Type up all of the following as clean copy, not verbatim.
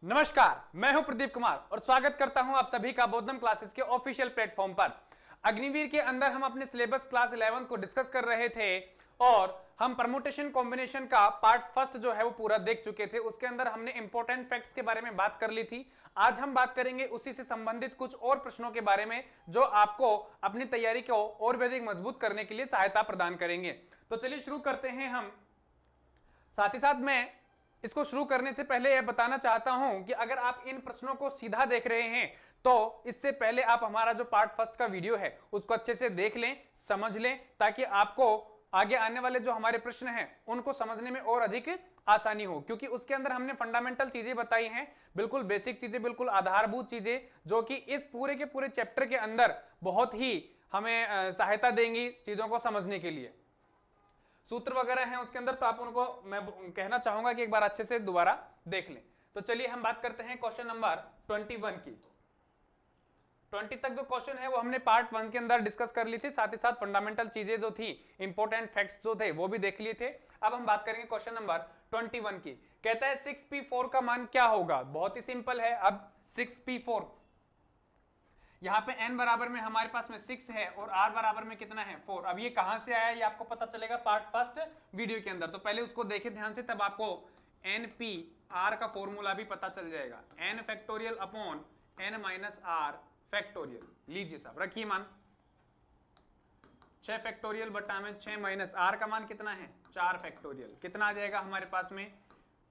नमस्कार, मैं हूं प्रदीप कुमार और स्वागत करता हूं आप सभी का बोधम क्लासेस के ऑफिशियल प्लेटफॉर्म पर। अग्निवीर के अंदर हम अपने सिलेबस क्लास 11 को डिस्कस कर रहे थे और हम परमुटेशन कॉम्बिनेशन का पार्ट फर्स्ट जो है वो पूरा देख चुके थे। उसके अंदर हमने इंपॉर्टेंट फैक्ट्स के बारे में बात कर ली थी। आज हम बात करेंगे उसी से संबंधित कुछ और प्रश्नों के बारे में जो आपको अपनी तैयारी को और भी अधिक मजबूत करने के लिए सहायता प्रदान करेंगे। तो चलिए शुरू करते हैं हम। साथ ही साथ मैं इसको शुरू करने से पहले यह बताना चाहता हूं कि अगर आप इन प्रश्नों को सीधा देख रहे हैं तो इससे पहले आप हमारा जो पार्ट फर्स्ट का वीडियो है उसको अच्छे से देख लें, समझ लें, ताकि आपको आगे आने वाले जो हमारे प्रश्न हैं उनको समझने में और अधिक आसानी हो। क्योंकि उसके अंदर हमने फंडामेंटल चीजें बताई हैं, बिल्कुल बेसिक चीजें, बिल्कुल आधारभूत चीजें, जो कि इस पूरे के पूरे चैप्टर के अंदर बहुत ही हमें सहायता देंगी चीजों को समझने के लिए। सूत्र वगैरह हैं उसके अंदर, तो आप उनको मैं कहना चाहूंगा कि एक बार अच्छे से दोबारा देख लें। तो चलिए हम बात करते हैं क्वेश्चन नंबर 21 की। 20 तक जो क्वेश्चन है वो हमने पार्ट 1 के अंदर डिस्कस कर ली थी। साथ ही साथ फंडामेंटल चीजें जो थी, इंपॉर्टेंट फैक्ट्स जो थे वो भी देख लिए थे। अब हम बात करेंगे क्वेश्चन नंबर 21 की। कहता है 6p4 का मान क्या होगा। बहुत ही सिंपल है। अब 6p4 यहाँ पे n बराबर में हमारे पास में 6 है और r बराबर में कितना है 4। अब ये कहां से आया ये आपको पता चलेगा पार्ट फर्स्ट वीडियो के अंदर। तो पहले उसको देखें ध्यान से, तब आपको npr का फॉर्मूला भी पता चल जाएगा। n factorial upon n minus r factorial. लीजिए साहब, रखिए मान 6 फैक्टोरियल बटा में 6 माइनस r का मान कितना है 4 फैक्टोरियल। कितना आ जाएगा हमारे पास में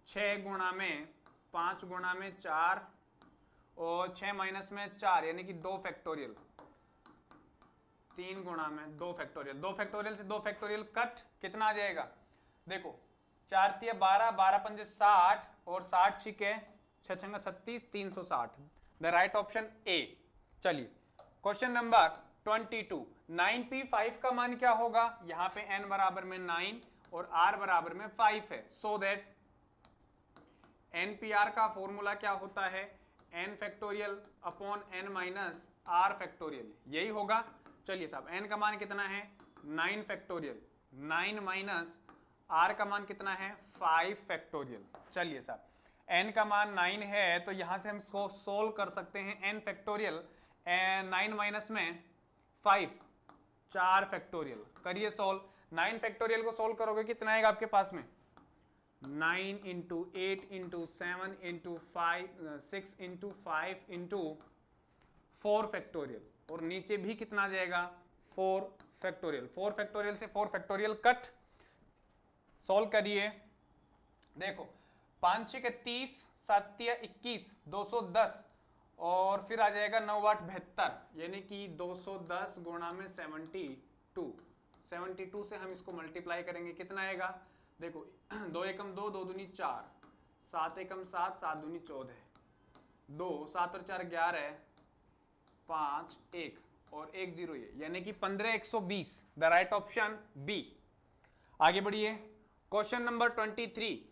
6 गुणा में 5 गुणा में 4 और 6 माइनस में 4 यानी कि 2 फैक्टोरियल। 3 गुणा में 2 फैक्टोरियल। 2 फैक्टोरियल से 2 फैक्टोरियल कट, कितना आ जाएगा देखो 4 तिया 12, 12 पंजे 60 और 60 छिके 6 छंगा 36, 360। The right option A. चलिए क्वेश्चन नंबर 22। 9p5 का मान क्या होगा। यहां पे n बराबर में 9 और r बराबर में 5 है। सो दैट npr का फॉर्मूला क्या होता है n factorial upon n minus r factorial, यही होगा। चलिए साहब, n का मान कितना है 9 फैक्टोरियल, 9 माइनस r का मान कितना है 5 फैक्टोरियल। चलिए साहब, n का मान 9 है तो यहां से हम इसको सोल्व कर सकते हैं। n फैक्टोरियल 9 माइनस में 5 4 फैक्टोरियल, करिए सोल्व। 9 फैक्टोरियल को सोल्व करोगे कितना आएगा आपके पास में 9 into 8 into 7 into 6 into 5 into 4 factorial, और नीचे भी कितना आ जाएगा 4 फैक्टोरियल। 4 फैक्टोरियल से 4 फैक्टोरियल कट, सॉल्व करिए। देखो 5 6 30, 7 21, 210 और फिर आ जाएगा 9 8 72 यानी कि 210 गुणा में 72 से हम इसको मल्टीप्लाई करेंगे, कितना आएगा देखो 2 एकम 2, 2 दूनी 4, 7 एकम 7, 7 दूनी 14, 2 7 और 4 11, 5 1 और 1 0 ये यानी कि 15 120। The right option B. आगे बढ़िए क्वेश्चन नंबर 23।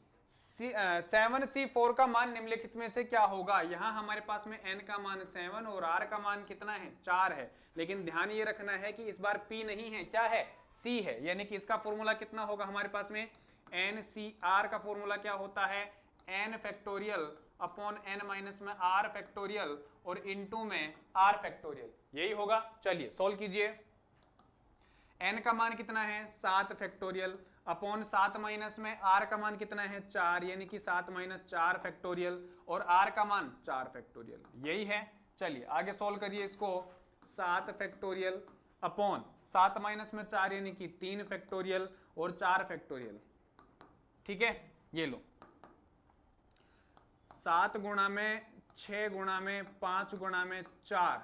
7c4 का मान निम्नलिखित में से क्या होगा। यहां हमारे पास में n का मान 7 और r का मान कितना है 4 है, लेकिन ध्यान ये रखना है कि इस बार p नहीं है, क्या है c है, यानी कि इसका फॉर्मूला कितना होगा हमारे पास में NCR का फॉर्मूला क्या होता है n factorial upon n minus में r फैक्टोरियल और इनटू में r फैक्टोरियल, यही होगा। चलिए सोल्व कीजिए। n का मान कितना है 7 फैक्टोरियल अपॉन 7 माइनस में r का मान कितना है 4 यानी कि 7 माइनस 4 फैक्टोरियल और r का मान 4 फैक्टोरियल, यही है। चलिए आगे सोल्व करिए इसको। 7 फैक्टोरियल अपॉन 7 माइनस में 4 यानी कि 3 फैक्टोरियल और 4 फैक्टोरियल, ठीक है। ये लो 7 गुणा में 6 गुणा में 5 गुणा में 4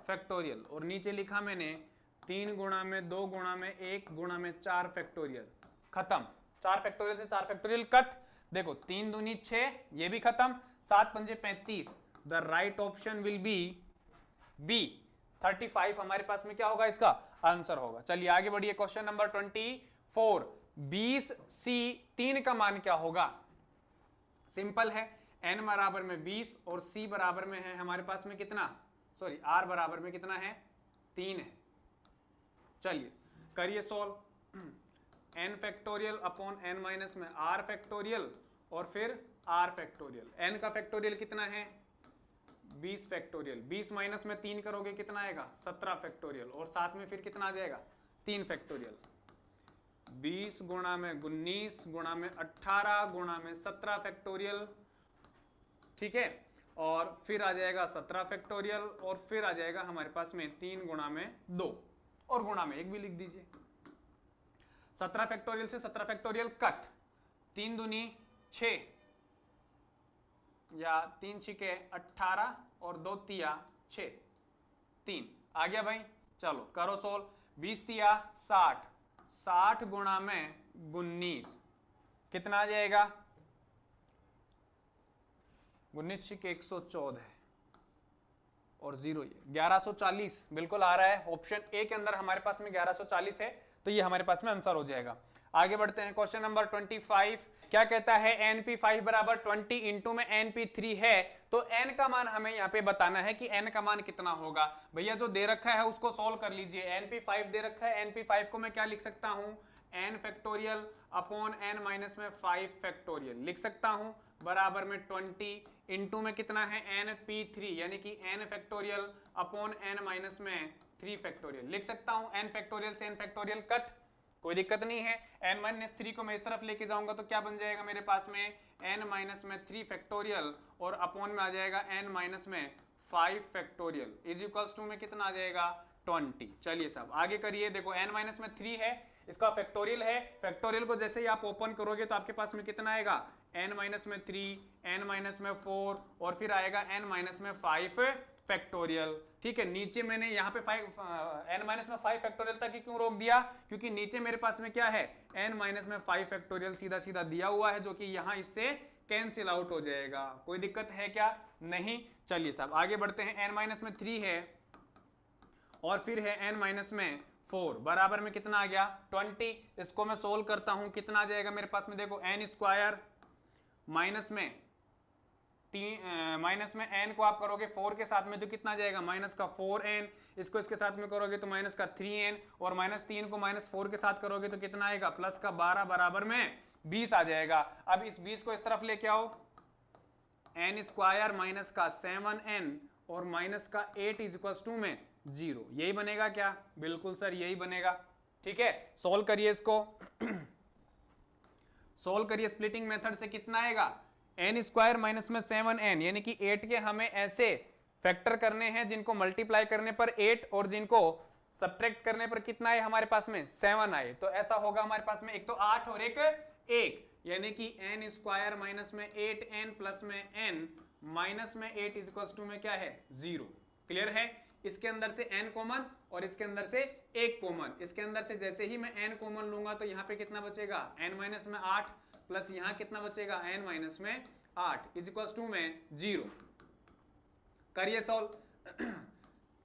फैक्टोरियल और नीचे लिखा मैंने 3 गुणा में 2 गुणा में 1 गुणा में 4 फैक्टोरियल, खत्म। 4 फैक्टोरियल से 4 फैक्टोरियल कट, देखो 3 दूनी 6 ये भी खत्म, 7 पंजे 35। The right option will be B 35 हमारे पास में क्या होगा इसका आंसर होगा। चलिए आगे बढ़िए क्वेश्चन नंबर 24। 20c3 का मान क्या होगा। सिंपल है, n बराबर में 20 और c बराबर में है हमारे पास में कितना, सॉरी r बराबर में कितना है 3 है। चलिए करिए solve. n factorial upon n minus में r फैक्टोरियल और फिर आर फैक्टोरियल। एन का फैक्टोरियल कितना है 20 फैक्टोरियल, 20 माइनस में 3 करोगे कितना आएगा 17 फैक्टोरियल, और साथ में फिर कितना आ जाएगा 3 फैक्टोरियल। 20 गुणा में 19 गुणा में 18 गुणा में 17 फैक्टोरियल, ठीक है, और फिर आ जाएगा 17 फैक्टोरियल, और फिर आ जाएगा हमारे पास में 3 गुणा में 2 और गुणा में 1 भी लिख दीजिए। 17 फैक्टोरियल से 17 फैक्टोरियल कट, 3 दूनी 6 या 3 छिके 18 और 2 तिया 6, 3 आ गया भाई। चलो करो सोल्व। 20 तिया 60, 60 गुणा में 19 कितना आ जाएगा 19 छिके 114 और 0 ये 1140 बिल्कुल आ रहा है। ऑप्शन ए के अंदर हमारे पास में 1140 है, तो ये हमारे पास में आंसर हो जाएगा। आगे बढ़ते हैं क्वेश्चन नंबर 25। क्या कहता है np5 बराबर 20 इंटू में np3 है, तो n का मान हमें यहाँ पे बताना है कि n का मान कितना होगा। भैया जो दे रखा है उसको सॉल्व कर लीजिए। np5 दे रखा है, np5 को मैं क्या लिख सकता हूँ n factorial upon n minus में 5 फैक्टोरियल लिख सकता हूँ, बराबर में 20 इंटू में कितना है np3 यानी कि n factorial upon n minus में 3 फैक्टोरियल लिख सकता हूँ। n फैक्टोरियल से n फैक्टोरियल कट, कोई दिक्कत नहीं है। n माइनस 3 को मैं इस तरफ लेके जाऊंगा तो क्या बन जाएगा मेरे पास में n माइनस में 3 फैक्टोरियल और अपॉन में आ जाएगा n माइनस में 5 फैक्टोरियल इज इक्वल्स टू में कितना आ जाएगा 20। चलिए साहब आगे करिए। देखो n माइनस में 3 है, इसका फैक्टोरियल है, फैक्टोरियल को जैसे ही आप ओपन करोगे तो आपके पास में कितना आएगा n माइनस में 3, n माइनस में 4 और फिर आएगा n माइनस में 5 फैक्टोरियल। ठीक है, नीचे मैंने यहाँ पे n माइनस में 5 फैक्टोरियल तक ही क्यों रोक दिया, क्योंकि नीचे मेरे पास में क्या है n माइनस में 5 फैक्टोरियल सीधा सीधा दिया हुआ है, जो कि यहाँ इससे कैंसिल आउट हो जाएगा। कोई दिक्कत है क्या, नहीं। चलिए साहब आगे बढ़ते हैं। n माइनस में 3 है और फिर है n माइनस में 4 बराबर में कितना आ गया 20। इसको मैं सोल्व करता हूं, कितना आ जाएगा मेरे पास में, देखो n स्क्वायर माइनस में माइनस में n को आप करोगे 4 के साथ में तो कितना आ जाएगा माइनस का 4n, इसको इसके साथ में करोगे तो माइनस का 3n, और माइनस 3 को माइनस 4 के साथ करोगे तो कितना आएगा प्लस का 12 बराबर में 20 आ जाएगा। अब इस 20 को इस तरफ लेके आओ, n स्क्वायर माइनस का 7n और माइनस का 8 इज इक्वल टू में 0, यही बनेगा क्या, बिल्कुल सर यही बनेगा। ठीक है, सोल्व करिए इसको सोल्व करिए स्प्लिटिंग मेथड से, कितना आएगा n स्क्वायर माइनस में 7n यानी कि 8 के हमें ऐसे फैक्टर करने हैं जिनको मल्टीप्लाई करने पर 8 और जिनको सब्ट्रैक्ट करने पर कितना आए हमारे पास में 7 आए, तो ऐसा होगा हमारे पास में एक तो 8 और एक 1 यानी कि n स्क्वायर माइनस में 8n प्लस में n माइनस में 8 इज इक्वल टू में क्या है 0। क्लियर है, इसके अंदर से n कॉमन और इसके अंदर से 1 कॉमन, इसके अंदर से जैसे ही मैं n कॉमन लूंगा तो यहाँ पे कितना बचेगा n माइनस में 8 प्लस यहाँ कितना बचेगा n माइनस में 8 इज इक्वल टू में 0। करिए सॉल्व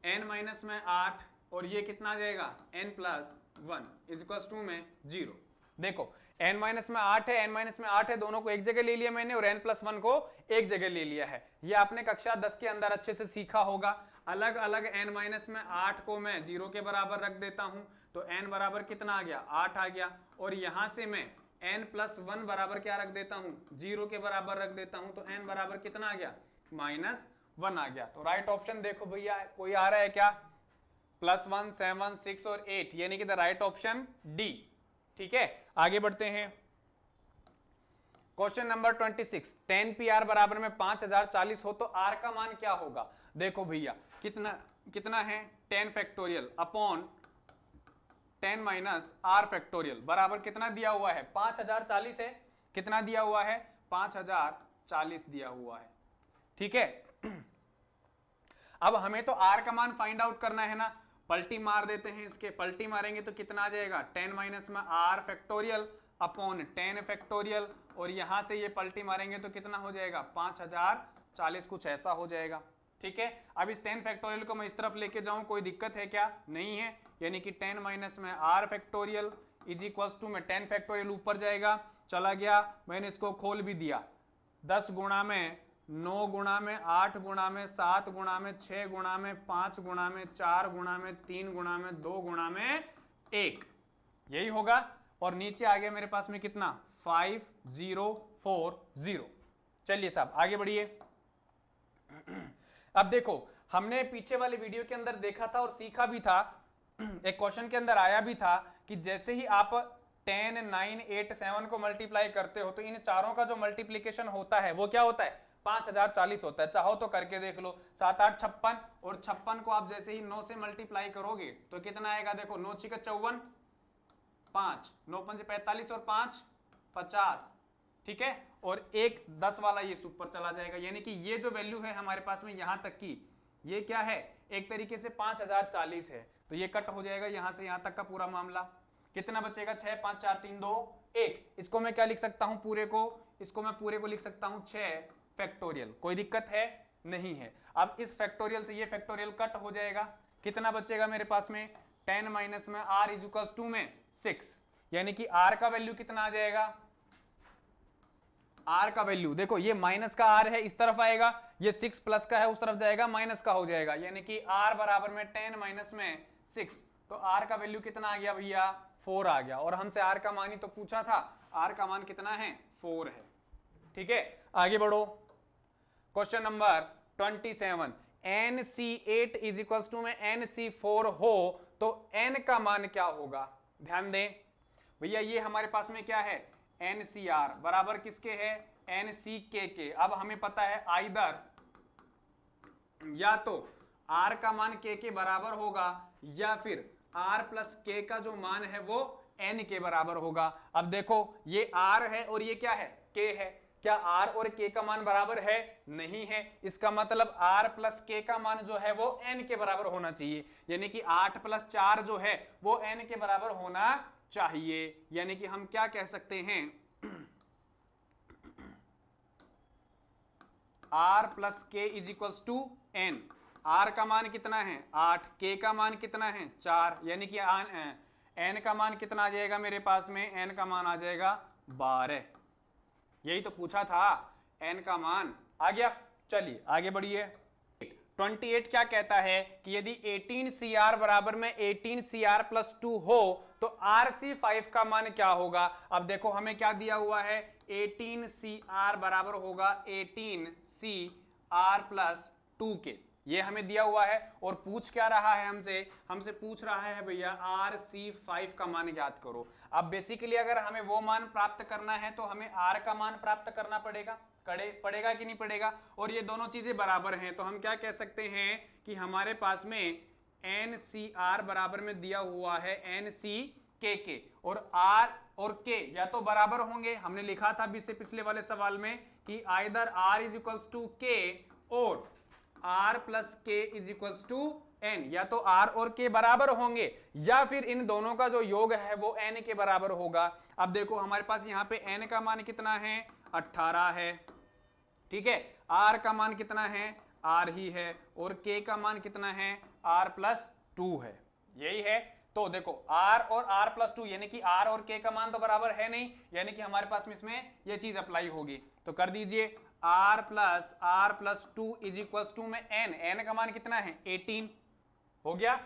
n माइनस में 8 और ये कितना आ जाएगा n plus 1 is equal to में 0। देखो n माइनस में 8 है, n माइनस में 8 है, दोनों को एक जगह ले लिया मैंने और n प्लस 1 को एक जगह ले लिया है। ये आपने कक्षा 10 के अंदर अच्छे से सीखा होगा। अलग अलग n माइनस में 8 को मैं 0 के बराबर रख देता हूं तो n बराबर कितना आ गया 8 आ गया, और यहां से मैं n प्लस 1 बराबर क्या रख देता हूं 0 के बराबर रख देता हूं, तो n बराबर कितना आ गया -1 आ गया। तो राइट ऑप्शन देखो भैया कोई आ रहा है क्या, +1 7 6 और 8 यानी कि द राइट ऑप्शन डी। ठीक है, आगे बढ़ते हैं। क्वेश्चन नंबर 26, 10 PR बराबर में 5040 हो तो R का मान क्या होगा। देखो भैया कितना है 10 factorial upon 10 minus R factorial बराबर कितना दिया हुआ है 5040 है, कितना दिया हुआ है 5040 दिया हुआ है। ठीक है, अब हमें तो R का मान फाइंड आउट करना है ना, पलटी मार देते हैं इसके, पलटी मारेंगे तो कितना आ जाएगा 10 माइनस में R फैक्टोरियल अपॉन 10 फैक्टोरियल, और यहां से ये पलटी मारेंगे तो कितना हो जाएगा 5040 कुछ ऐसा हो जाएगा। ठीक है, अब इस 10 फैक्टोरियल को मैं इस तरफ लेके जाऊं कोई दिक्कत है क्या, नहीं है, यानी कि 10 माइनस में R factorial is equals to में 10 फैक्टोरियल ऊपर जाएगा, चला गया, मैंने इसको खोल भी दिया, 10 गुणा में 9 गुणा में 8 गुणा में 7 गुणा में 6 गुणा में 5 गुणा में 4 गुणा में 3 गुणा में 2 गुणा में 1, यही होगा। और नीचे आ गया मेरे पास में कितना 5040। चलिए साहब आगे बढ़िए। अब देखो हमने पीछे वाले वीडियो के अंदर देखा था और सीखा भी था, एक क्वेश्चन के अंदर आया भी था कि जैसे ही आप 10, 9, 8, 7 को मल्टीप्लाई करते हो तो इन चारों का जो मल्टीप्लीकेशन होता है वो क्या होता है, 5040 होता है। चाहो तो करके देख लो, 7 8 56 और 56 को आप जैसे ही 9 से मल्टीप्लाई करोगे तो कितना आएगा, देखो 9 6 54, 5 9 5 45 और 5 50, ठीक है। और एक 10 वाला ये ऊपर चला जाएगा, यानी कि ये जो वैल्यू है हमारे पास में यहां तक की, ये क्या है, एक तरीके से 5040 है। तो ये कट हो जाएगा यहां से यहां तक का पूरा मामला। कितना बचेगा, 6 5 4 3 2 1। इसको मैं क्या लिख सकता हूं पूरे को, इसको मैं पूरे को लिख सकता हूं 6 फैक्टोरियल। कोई दिक्कत है नहीं है। अब इस फैक्टोरियल से ये फैक्टोरियल कट हो जाएगा, कितना बचेगा मेरे पास में, 10 माइनस में r इज इक्वल टू में 6, यानी कि r का वैल्यू कितना आ जाएगा, r का वैल्यू देखो ये माइनस का r है इस तरफ आएगा, ये 6 प्लस का है उस तरफ जाएगा माइनस का हो जाएगा, यानी कि r बराबर में 10 माइनस में 6। तो r का वैल्यू कितना आ गया भैया, 4 आ गया। और हमसे r का मान ही तो पूछा था, r का मान कितना है, 4 है। ठीक है आगे बढ़ो, question number 27, NC8 is equals to में NC4 हो तो n का मान क्या होगा। ध्यान दें भैया, ये हमारे पास में क्या है, NCR बराबर किसके है, NCK के। अब हमें पता है आइदर या तो R का मान K के बराबर होगा या फिर R प्लस K का जो मान है वो N के बराबर होगा। अब देखो ये R है और ये क्या है, K है। क्या R और K का मान बराबर है, नहीं है। इसका मतलब R प्लस K का मान जो है वो N के बराबर होना चाहिए, यानी कि 8 प्लस 4 जो है वो N के बराबर होना चाहिए। यानी कि हम क्या कह सकते हैं, R plus K is equals to N। R का मान कितना है 8, K का मान कितना है 4, यानी कि N का मान कितना आ जाएगा मेरे पास में, N का मान आ जाएगा 12। यही तो पूछा था, N का मान आ गया। चलिए आगे बढ़िए। 28 क्या कहता है कि यदि 18CR बराबर में 18CR प्लस 2 हो तो RC5 का मान क्या होगा। अब देखो हमें क्या दिया हुआ है, 18CR बराबर होगा 18CR प्लस 2 के, ये हमें दिया हुआ है। और पूछ क्या रहा है हमसे पूछ रहा है भैया RC5 का मान ज्ञात करो। अब बेसिकली अगर हमें वो मान प्राप्त करना है तो हमें R का मान प्राप्त करना पड़ेगा कि नहीं पड़ेगा। और ये दोनों चीजें बराबर हैं तो हम क्या कह सकते हैं कि हमारे पास में NCR बराबर में दिया हुआ है NCK के, और R और K या तो बराबर होंगे, हमने लिखा था अभी से पिछले वाले सवाल में कि either R is equals to K और R plus K is equals to N, या तो R और K बराबर होंगे या फिर इन दोनों का जो योग है वो N के बराबर होगा। अब देखो हमारे पास यहाँ पे N का मान कितना है, 18 है, ठीक है। R का मान कितना है, R ही है, और K का मान कितना है, R प्लस 2 है, यही है। तो देखो R और R प्लस 2 यानी कि R और K का मान तो बराबर है नहीं, यानी कि हमारे पास में इसमें ये चीज अप्लाई होगी। तो कर दीजिए R plus 2 is equals to में N का मान कितना है 18, हो गया।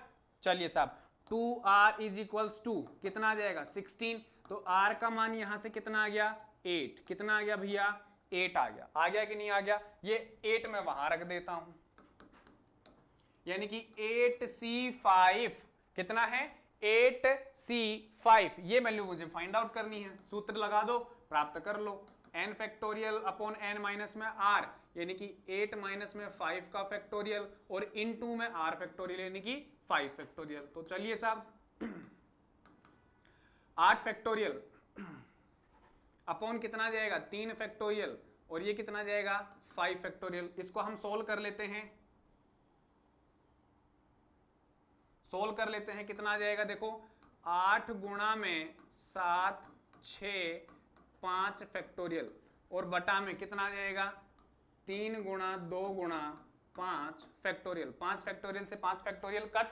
चलिए साहब 2R इज इक्वल्स टू कितना आ जाएगा 16, तो R का मान यहां से कितना आ गया 8, कितना आ गया भैया 8 आ गया कि नहीं आ गया। ये 8 मैं वहां रख देता हूं, यानी कि 8C5 कितना है 8C5, ये वैल्यू मुझे फाइंड आउट करनी है। सूत्र लगा दो, प्राप्त कर लो, n factorial upon n minus में r, यानी कि 8 माइनस में 5 का फैक्टोरियल, और इनटू में r फैक्टोरियल यानी कि 5 फैक्टोरियल। तो चलिए साहब 8 फैक्टोरियल अपॉन कितना जाएगा 3 फैक्टोरियल, और ये कितना जाएगा 5 फैक्टोरियल। इसको हम सोल्व कर लेते हैं, कितना आ जाएगा देखो 8 गुणा में 7 6 5 फैक्टोरियल, और बटा में कितना आ जाएगा 3 गुणा 2 गुणा 5 फैक्टोरियल। 5 फैक्टोरियल से 5 फैक्टोरियल कट,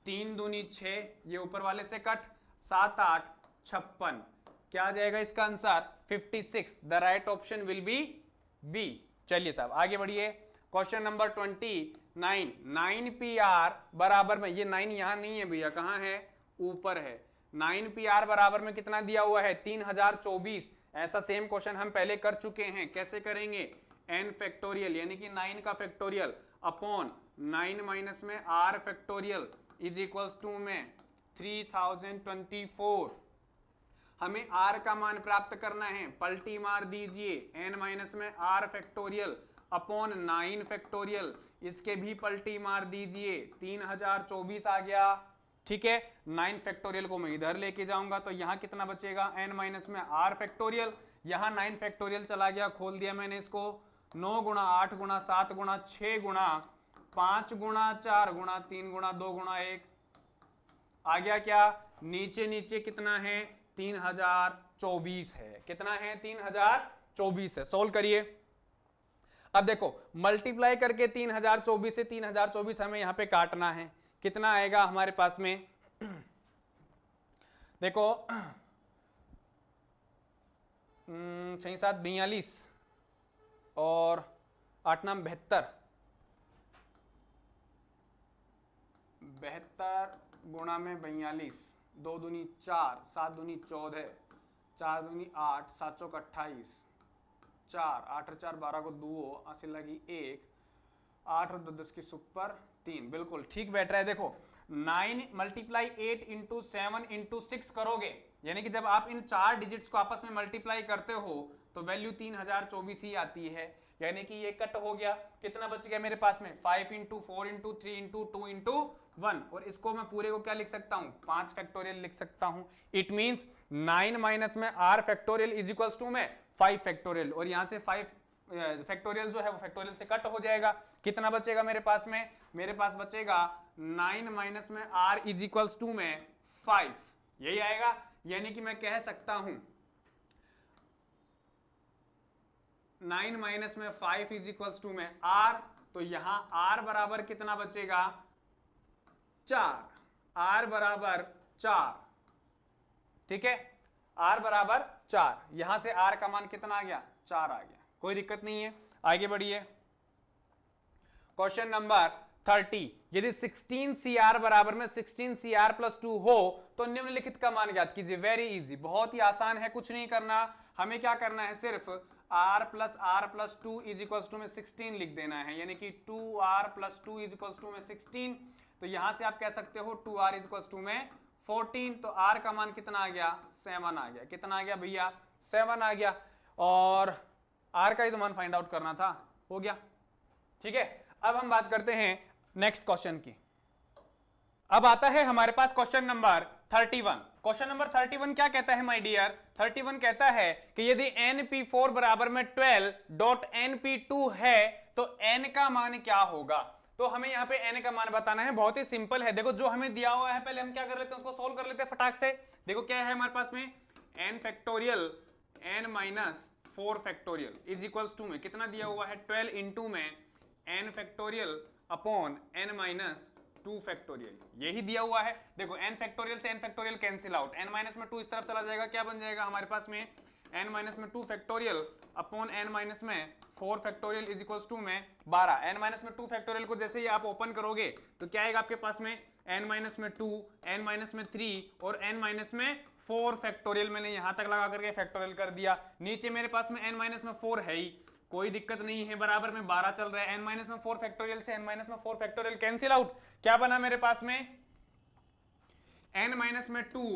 3 दूनी 6, ये ऊपर वाले से कट, 7 8 56, क्या आ जाएगा इसका answer 56। The right option will be B. चलिए साहब आगे बढ़िए। क्वेश्चन नंबर 29, 9PR बराबर में, ये 9 यहां नहीं है भैया, कहां है ऊपर है। 9PR बराबर में कितना दिया हुआ है 3024, ऐसा सेम क्वेश्चन हम पहले कर चुके हैं। कैसे करेंगे? n फैक्टोरियल यानी कि 9 का फैक्टोरियल अपॉन 9 माइनस में r factorial is equals to में 3024। हमें r का मान प्राप्त करना है, पलटी मार दीजिए n माइनस में r फैक्टोरियल अपॉन 9 फैक्टोरियल, इसके भी पलटी मार दीजिए, 3024 आ गया। ठीक है, 9 फैक्टोरियल को मैं इधर लेके जाऊंगा तो यहाँ कितना बचेगा? n माइनस में r फैक्टोरियल, यहाँ 9 फैक्टोरियल चला गया, खोल दिया मैंने इसको, 9 गुणा 8 गुणा 7 गुणा 6 गुणा 5 गुणा 4 गुणा 3 गुणा 2 गुणा 1 आ गया क्या? नीचे नीचे कितना है? 3024 है। कितना है? 3024 है। सोल्व करिए। अब देखो मल्टीप्लाई करके 3024 से 3024 हमें यहां पे काटना है। कितना आएगा हमारे पास में? देखो 6 7 42 और 8 9 72 गुणा में 42, 2 दूनी 4, 7 दूनी 14, 4 दूनी 8, 7 चौक 28, 4 8 और 4 12 को 2 आसिल लगी 1, 8 और 2 10 की सुपर 3। बिल्कुल ठीक बैठ रहा है। देखो 9 मल्टीप्लाई 8 इंटू 7 इंटू 6 करोगे, यानी कि जब आप इन 4 डिजिट्स को आपस में मल्टीप्लाई करते हो तो वैल्यू 3024 ही आती है, यानी कि ये कट हो गया। कितना बच गया मेरे पास में? 5 इंटू 4 इंटू 3 इंटू 2 इंटू 1, और इसको मैं पूरे को क्या लिख सकता हूं? 5 फैक्टोरियल लिख सकता हूं। इट मींस 9 माइनस में r factorial is equals to में 5 फैक्टोरियल, और यहां से 5 फैक्टोरियल जो है वो फैक्टोरियल से कट हो जाएगा। कितना बचेगा मेरे पास में? मेरे पास बचेगा 9 माइनस में r इज इक्वल्स टू में 5, यही आएगा। यानी कि मैं कह सकता हूं 9 माइनस में 5 इज इक्वल्स टू में r, तो यहां r बराबर कितना बचेगा? 4। r बराबर 4, ठीक है, r बराबर 4। यहां से r का मान कितना आ गया? 4 आ गया। कोई दिक्कत नहीं है, आगे बढ़िए। क्वेश्चन नंबर 30, यदि 16CR बराबर में 16CR प्लस 2 हो तो निम्नलिखित का मान ज्ञात कीजिए। वेरी इजी, बहुत ही आसान है, कुछ नहीं करना। हमें क्या करना है? सिर्फ r plus 2 is equals to में 16 लिख देना है, यानी कि 2r plus 2 is equals to में 16। तो यहां से आप कह सकते हो 2r इज इक्वल्स टू में 14। तो r का मान कितना आ गया? 7 आ गया। कितना आ गया भैया? 7 आ गया। और r का ही तो मान फाइंड आउट करना था, हो गया। ठीक है, अब हम बात करते हैं नेक्स्ट क्वेश्चन की। अब आता है हमारे पास क्वेश्चन नंबर 31। क्वेश्चन नंबर 31 क्या कहता है माय डियर? 31 कहता है कि यदि np4 बराबर में 12.np2 है तो n का मान क्या होगा? तो हमें यहाँ पे n का मान बताना है। बहुत ही सिंपल है। देखो जो हमें दिया हुआ है पहले हम क्या कर लेते हैं, उसको सोल्व कर लेते हैं फटाक से। देखो क्या है हमारे पास में? n factorial n minus 4 factorial is equals to में कितना दिया हुआ है? 12 इंटू में n factorial upon n minus 2 factorial, यही दिया हुआ है। देखो n फैक्टोरियल से n factorial cancel out, n minus में 2 इस तरफ चला जाएगा, क्या बन जाएगा हमारे पास में? n माइनस में 2 फैक्टोरियल अपॉन n माइनस में 4 फैक्टोरियल इज इक्वल्स टू में 12। n माइनस में 2 फैक्टोरियल को जैसे ही आप ओपन करोगे तो क्या आएगा आपके पास में? n माइनस में 2, n माइनस में 3 और n माइनस में 4 फैक्टोरियल। मैंने यहां तक लगा करके फैक्टोरियल कर दिया। नीचे मेरे पास में n माइनस में 4 है ही, कोई दिक्कत नहीं है, बराबर में 12 चल रहा है। n माइनस में 4 फैक्टोरियल से n माइनस में 4 फैक्टोरियल कैंसिल आउट, क्या बना मेरे पास में? n माइनस में 2,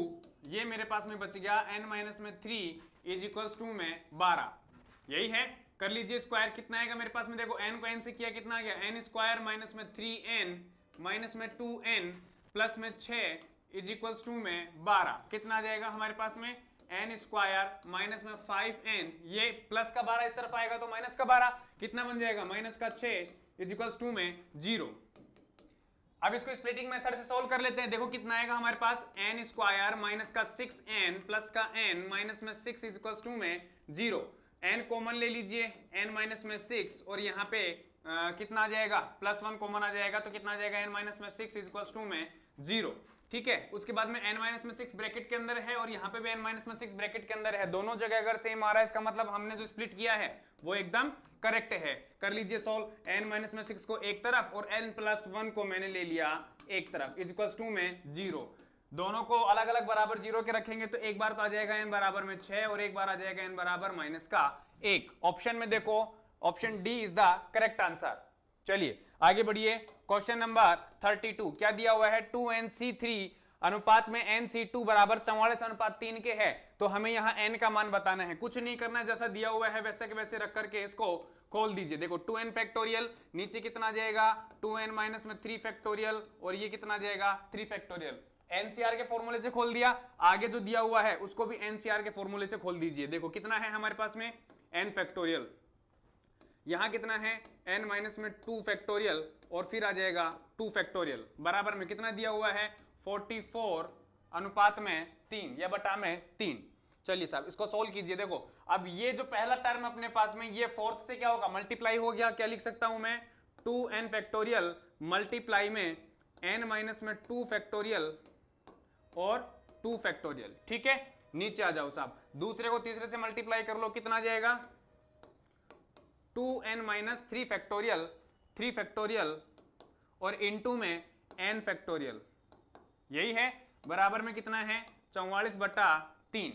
ये मेरे पास में बच गया n माइनस में 3 इज इक्वल्स टू में 12, यही है। कर लीजिए स्क्वायर, कितना आएगा मेरे पास में? देखो n को n से किया, कितना आ गया? n स्क्वायर माइनस में 3n माइनस में 2n प्लस में 6 इज इक्वल्स टू में 12, कितना आ जाएगा हमारे पास में? n स्क्वायर माइनस में 5n, ये प्लस का 12 इस तरफ आएगा तो माइनस का 12, कितना बन जाएगा? माइनस का 6 इज इक्वल्स टू में 0। अब इसको स्प्लिटिंग मेथड से सोल्व कर लेते हैं। देखो कितना आएगा हमारे पास? n स्क्वायर माइनस का 6n प्लस का n माइनस में 6 इज इक्वल्स टू में 0। n कॉमन ले लीजिए, n माइनस में 6, और यहाँ पे कितना आ जाएगा? +1 कॉमन आ जाएगा, तो कितना आ जाएगा? n माइनस में 6 इज इक्वल्स टू में 0। ठीक है, उसके बाद में n माइनस में 6 ब्रैकेट के अंदर है और यहाँ पे भी n माइनस में 6 ब्रैकेट के अंदर है। दोनों जगह अगर सेम आ रहा है इसका मतलब हमने जो स्प्लिट किया है वो एकदम करेक्ट है। कर लीजिए सॉल्व, n माइनस में 6 को एक तरफ और n +1 को मैंने ले लिया एक तरफ इज इक्वल्स टू में 0। दोनों को अलग अलग बराबर 0 के रखेंगे तो एक बार तो आ जाएगा n बराबर में 6 और एक बार आ जाएगा n बराबर माइनस का 1। ऑप्शन में देखो option D is the correct answer. चलिए आगे बढ़िए, क्वेश्चन नंबर 32 क्या दिया हुआ है, 2nc3 अनुपात में nc2 बराबर 44:3 के है, तो हमें यहाँ n का मान बताना है। कुछ नहीं करना है, जैसा दिया हुआ है वैसे के वैसे रख करके इसको खोल दीजिए। देखो 2n फैक्टोरियल, नीचे कितना आ जाएगा 2n माइनस में 3 फैक्टोरियल, और ये कितना आ जाएगा 3 फैक्टोरियल। एनसीआर के फॉर्मूले से खोल दिया, आगे जो दिया हुआ है उसको भी एनसीआर के फॉर्मूले से खोल दीजिए। देखो कितना है हमारे पास में n फैक्टोरियल, यहां कितना है n माइनस में 2 फैक्टोरियल, और फिर आ जाएगा 2 फैक्टोरियल बराबर में कितना दिया हुआ है 44 अनुपात में 3 या बटा में 3। चलिए साहब इसको सोल्व कीजिए। देखो अब ये जो पहला टर्म अपने पास में ये फोर्थ से क्या होगा मल्टीप्लाई हो गया, क्या लिख सकता हूं मैं 2n फैक्टोरियल मल्टीप्लाई में n माइनस में 2 फैक्टोरियल और 2 फैक्टोरियल। ठीक है, नीचे आ जाओ साहब, दूसरे को तीसरे से मल्टीप्लाई कर लो, कितना आ जाएगा 2n माइनस 3 फैक्टोरियल 3 फैक्टोरियल और इनटू में n फैक्टोरियल, यही है बराबर में कितना है 44/3।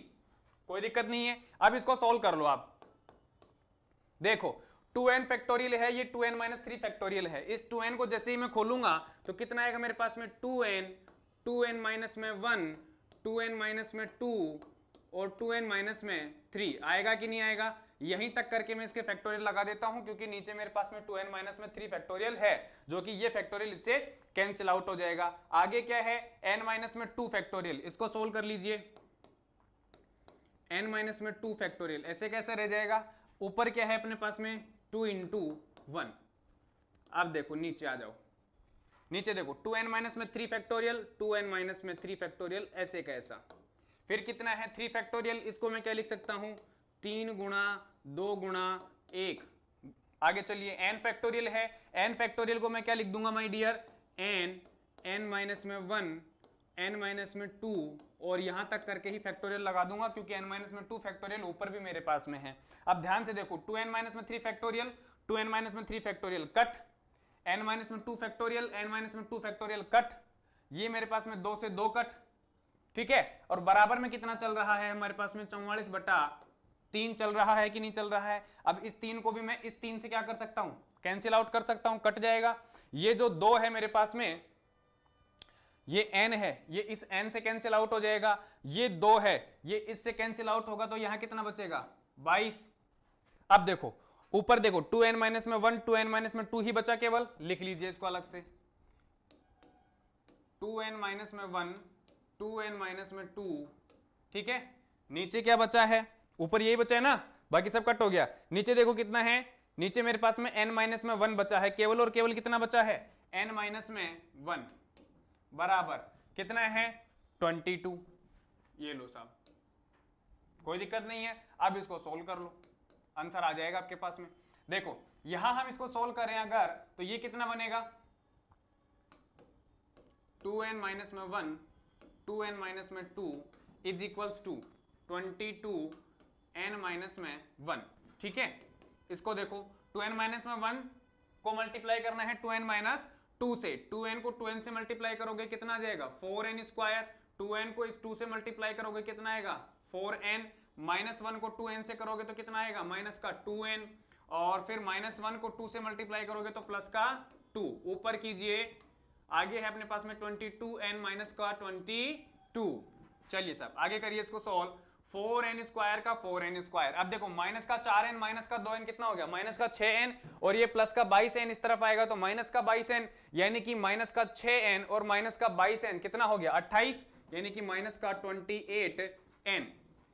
कोई दिक्कत नहीं है, अब इसको सॉल्व कर लो आप। देखो 2n फैक्टोरियल है, ये 2n माइनस 3 फैक्टोरियल है, इस 2n को जैसे ही मैं खोलूंगा तो कितना आएगा मेरे पास में 2n माइनस में 1 2n माइनस में 2 और 2n माइनस में 3 आएगा कि नहीं आएगा। यहीं तक करके मैं इसके फैक्टोरियल लगा देता हूं, क्योंकि नीचे मेरे पास में 2n माइनस में 3 फैक्टोरियल है, जो कि ये फैक्टोरियल इससे कैंसिल आउट हो जाएगा। आगे क्या है n माइनस में 2 फैक्टोरियल, इसको सोल्व कर लीजिए। n माइनस में 2 फैक्टोरियल ऐसे कैसे रह जाएगा, ऊपर क्या है अपने पास में 2 इंटू 1। अब देखो नीचे आ जाओ, नीचे देखो 2n माइनस में 3 फैक्टोरियल 2n माइनस में 3 फैक्टोरियल ऐसे कैसा, फिर कितना है 3 फैक्टोरियल, इसको मैं क्या लिख सकता हूं 3 गुणा 2 गुणा 1। आगे चलिए n फैक्टोरियल है, n फैक्टोरियल को मैं क्या लिख दूंगा माय डियर n माइनस में 1 n माइनस में 2 और यहां तक करके ही फैक्टोरियल लगा दूंगा, क्योंकि n माइनस में 2 फैक्टोरियल ऊपर भी मेरे पास में है। अब ध्यान से देखो 2n माइनस में 3 फैक्टोरियल 2n माइनस में 3 फैक्टोरियल कट, n माइनस में 2 फैक्टोरियल n माइनस में 2 फैक्टोरियल कट, ये मेरे पास में 2 से 2 कट। ठीक है, और बराबर में कितना चल रहा है हमारे पास में 44/3 चल रहा है कि नहीं चल रहा है। अब इस 3 को भी मैं इस 3 से क्या कर सकता हूं कैंसिल आउट कर सकता हूं, कट जाएगा। ये जो 2 है मेरे पास में, ये n है, ये इस n से कैंसिल आउट हो जाएगा। ये 2 है, ये इससे कैंसिल आउट होगा, तो यहां कितना बचेगा 22। अब देखो ऊपर देखो 2n माइनस में 1 2n माइनस में 2 ही बचा केवल, लिख लीजिए इसको अलग से 2n माइनस में 1 2n माइनस में 2। ठीक है, नीचे क्या बचा है, ऊपर यही बचा है ना, बाकी सब कट हो गया। नीचे देखो कितना है, नीचे मेरे पास में n माइनस में 1 बचा है केवल, और केवल कितना बचा है n माइनस में 1 बराबर कितना है 22। ये लो साहब, कोई दिक्कत नहीं है। अब इसको सोल्व कर लो, आंसर आ जाएगा आपके पास में। देखो यहां हम इसको सोल्व करें अगर, तो ये कितना बनेगा 2n माइनस में 1 2n माइनस में 2 is equals to 22n minus में 1। ठीक है, इसको देखो 2n माइनस में 1 को मल्टीप्लाई करना है 2n माइनस 2 से, 2n को 2n से मल्टीप्लाई करोगे कितना आ जाएगा 4n स्क्वायर, 2n को इस 2 से मल्टीप्लाई करोगे कितना आएगा 4n, माइनस 1 को 2n से करोगे तो कितना आएगा माइनस का 2n, और फिर माइनस 1 को 2 से मल्टीप्लाई करोगे तो प्लस का 2। ऊपर कीजिए, आगे है अपने पास में 22n माइनस का 22। चलिए साहब आगे करिए इसको सॉल्व, 4n स्क्वायर का 4n स्क्वायर। अब देखो माइनस का 4n माइनस का 2n कितना हो गया माइनस का 6n, और ये प्लस का 22n इस तरफ आएगा तो माइनस का 22n, यानी कि माइनस का 6n और माइनस का 22n कितना हो गया 28, यानी कि माइनस का 28n।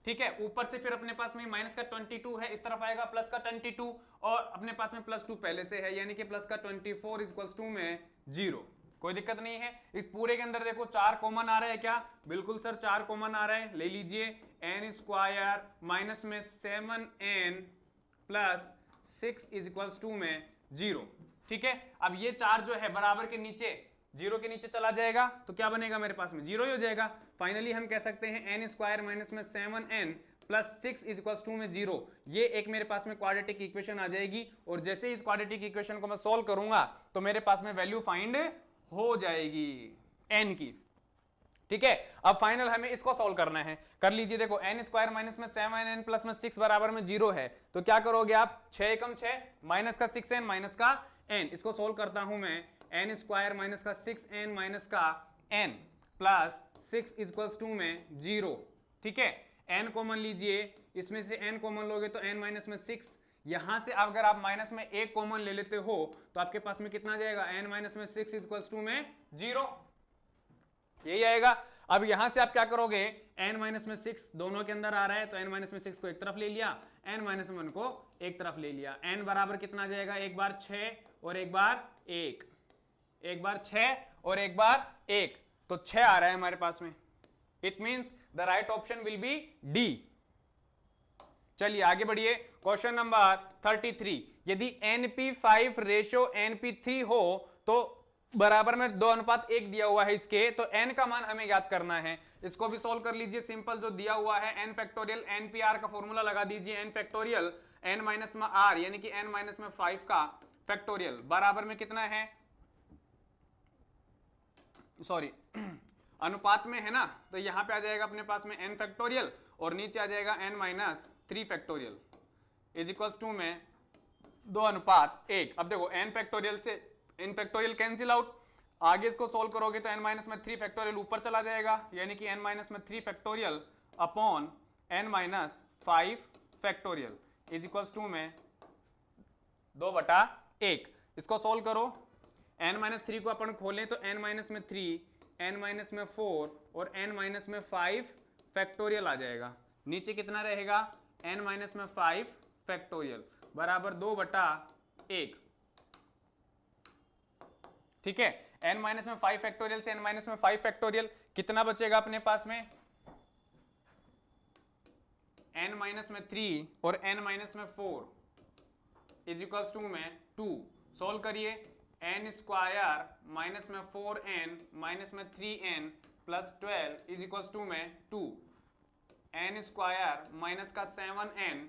ठीक है, ऊपर से फिर अपने पास में माइनस का 22 है, इस तरफ आएगा प्लस का 22, और अपने पास में प्लस 2 पहले से है, यानी कि प्लस का 24 इक्वल्स टू में 0। कोई दिक्कत नहीं है। इस पूरे के अंदर देखो 4 कॉमन आ रहा है क्या, बिल्कुल सर 4 कॉमन आ रहा है, ले लीजिए n स्क्वायर माइनस में 7n plus 6 is equals to में 0। ठीक है, अब ये 4 जो है बराबर के नीचे 0 के नीचे चला जाएगा तो क्या बनेगा मेरे पास में 0 ही हो जाएगा। फाइनली हम कह सकते हैं n स्क्वायर माइनस में 7n plus 6 is equals to में 0, ये एक मेरे पास में क्वाड्रेटिक इक्वेशन आ जाएगी, और जैसे ही इस क्वाड्रेटिक इक्वेशन को मैं सोल्व करूंगा तो मेरे पास में वैल्यू फाइंड हो जाएगी n की। ठीक है। अब फाइनल हमें इसको सॉल्व करना है, कर लीजिए। देखो n स्क्वायर माइनस में 7n प्लस में 6 बराबर में 0 है, तो क्या करोगे आप, 6 एकम 6 माइनस का 6n माइनस का n, इसको सोल्व करता हूं मैं, n स्क्वायर माइनस का 6n माइनस का n प्लस 6 इक्वल्स टू में 0। ठीक है, n कॉमन लीजिए, इसमें से n कॉमन लोगे तो n माइनस में 6, यहां से अगर आप माइनस में 1 कॉमन ले लेते हो तो आपके पास में कितना जाएगा, n माइनस में 6 इक्वल्स टू में 0, यही आएगा। अब यहां से आप क्या करोगे, n माइनस में 6 दोनों के अंदर आ रहा है तो n माइनस में 6 को एक तरफ ले लिया, n माइनस में 1 को एक तरफ ले लिया, n बराबर कितना जाएगा, एक बार 6 और एक बार 1, एक बार 6 और एक बार 1, तो 6 आ रहा है हमारे पास में। It means the right option will B D. चलिए आगे बढ़िए, क्वेश्चन नंबर 33, यदि np5 रेशियो np3 हो तो बराबर में 2:1 दिया हुआ है इसके, तो n का मान हमें ज्ञात करना है। इसको भी सॉल्व कर लीजिए, सिंपल जो दिया हुआ है n फैक्टोरियल npr का फॉर्मूला लगा दीजिए, n फैक्टोरियल n माइनस में r यानी कि n माइनस में 5 का फैक्टोरियल बराबर में कितना है, सॉरी अनुपात में है ना, तो यहां पे आ जाएगा अपने पास में n फैक्टोरियल और नीचे आ जाएगा n minus 3 factorial is equals to में 2:1। अब देखो n फैक्टोरियल से n फैक्टोरियल कैंसिल आउट, आगे इसको सोल्व करोगे तो n माइनस में 3 फैक्टोरियल ऊपर चला जाएगा, यानी कि n माइनस में 3 factorial upon n minus 5 factorial is equals to में 2/1। इसको सोल्व करो, n माइनस 3 को अपन खोलें तो n माइनस में 3, n माइनस में 4 और n माइनस में 5 फैक्टोरियल आ जाएगा, नीचे कितना रहेगा, n माइनस में 5 फैक्टोरियल बराबर 2/1। ठीक है, n माइनस में 5 फैक्टोरियल से n माइनस में 5 फैक्टोरियल कितना बचेगा अपने पास में, n माइनस में 3 और n माइनस में 4 इज इक्वल्स टू में 2। सोल्व करिए, n स्क्वायर माइनस में 4n माइनस में 3n plus 12 is equals to में 2, n स्क्वायर माइनस का 7n,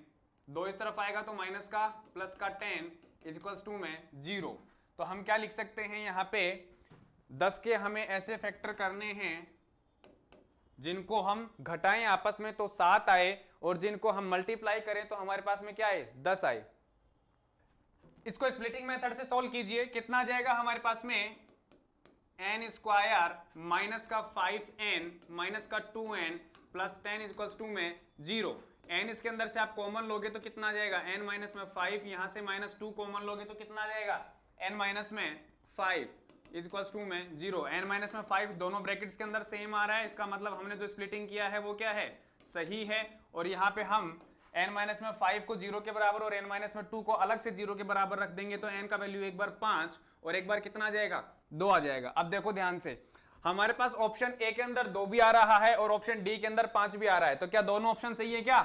2 इस तरफ आएगा तो माइनस का प्लस का 10 इज इक्वल्स टू में 0। तो हम क्या लिख सकते हैं यहाँ पे, 10 के हमें ऐसे फैक्टर करने हैं जिनको हम घटाएं आपस में तो 7 आए, और जिनको हम मल्टीप्लाई करें तो हमारे पास में क्या आए, 10 आए। इसको स्प्लिटिंग मेथड से सॉल्व कीजिए, कितना आ जाएगा हमारे पास में, n स्क्वायर माइनस का 5n माइनस का 2n प्लस 10 इक्वल्स टू में 0। n इसके अंदर से आप कॉमन लोगे तो कितना आ जाएगा, n माइनस में 5, यहां से माइनस 2 कॉमन लोगे तो कितना आ जाएगा, n माइनस में 5 इक्वल्स टू में 0। n माइनस में 5 दोनों ब्रैकेट्स के अंदर सेम आ रहा है, इसका मतलब हमने जो स्प्लिटिंग किया है वो क्या है, सही है। और यहाँ पे हम n माइनस में 5 को 0 के बराबर और n माइनस में 2 को अलग से 0 के बराबर रख देंगे तो n का वैल्यू एक बार 5 और एक बार कितना आ जाएगा, 2 आ जाएगा। अब देखो ध्यान से, हमारे पास ऑप्शन ए के अंदर 2 भी आ रहा है और ऑप्शन डी के अंदर 5 भी आ रहा है, तो क्या दोनों ऑप्शन सही है क्या,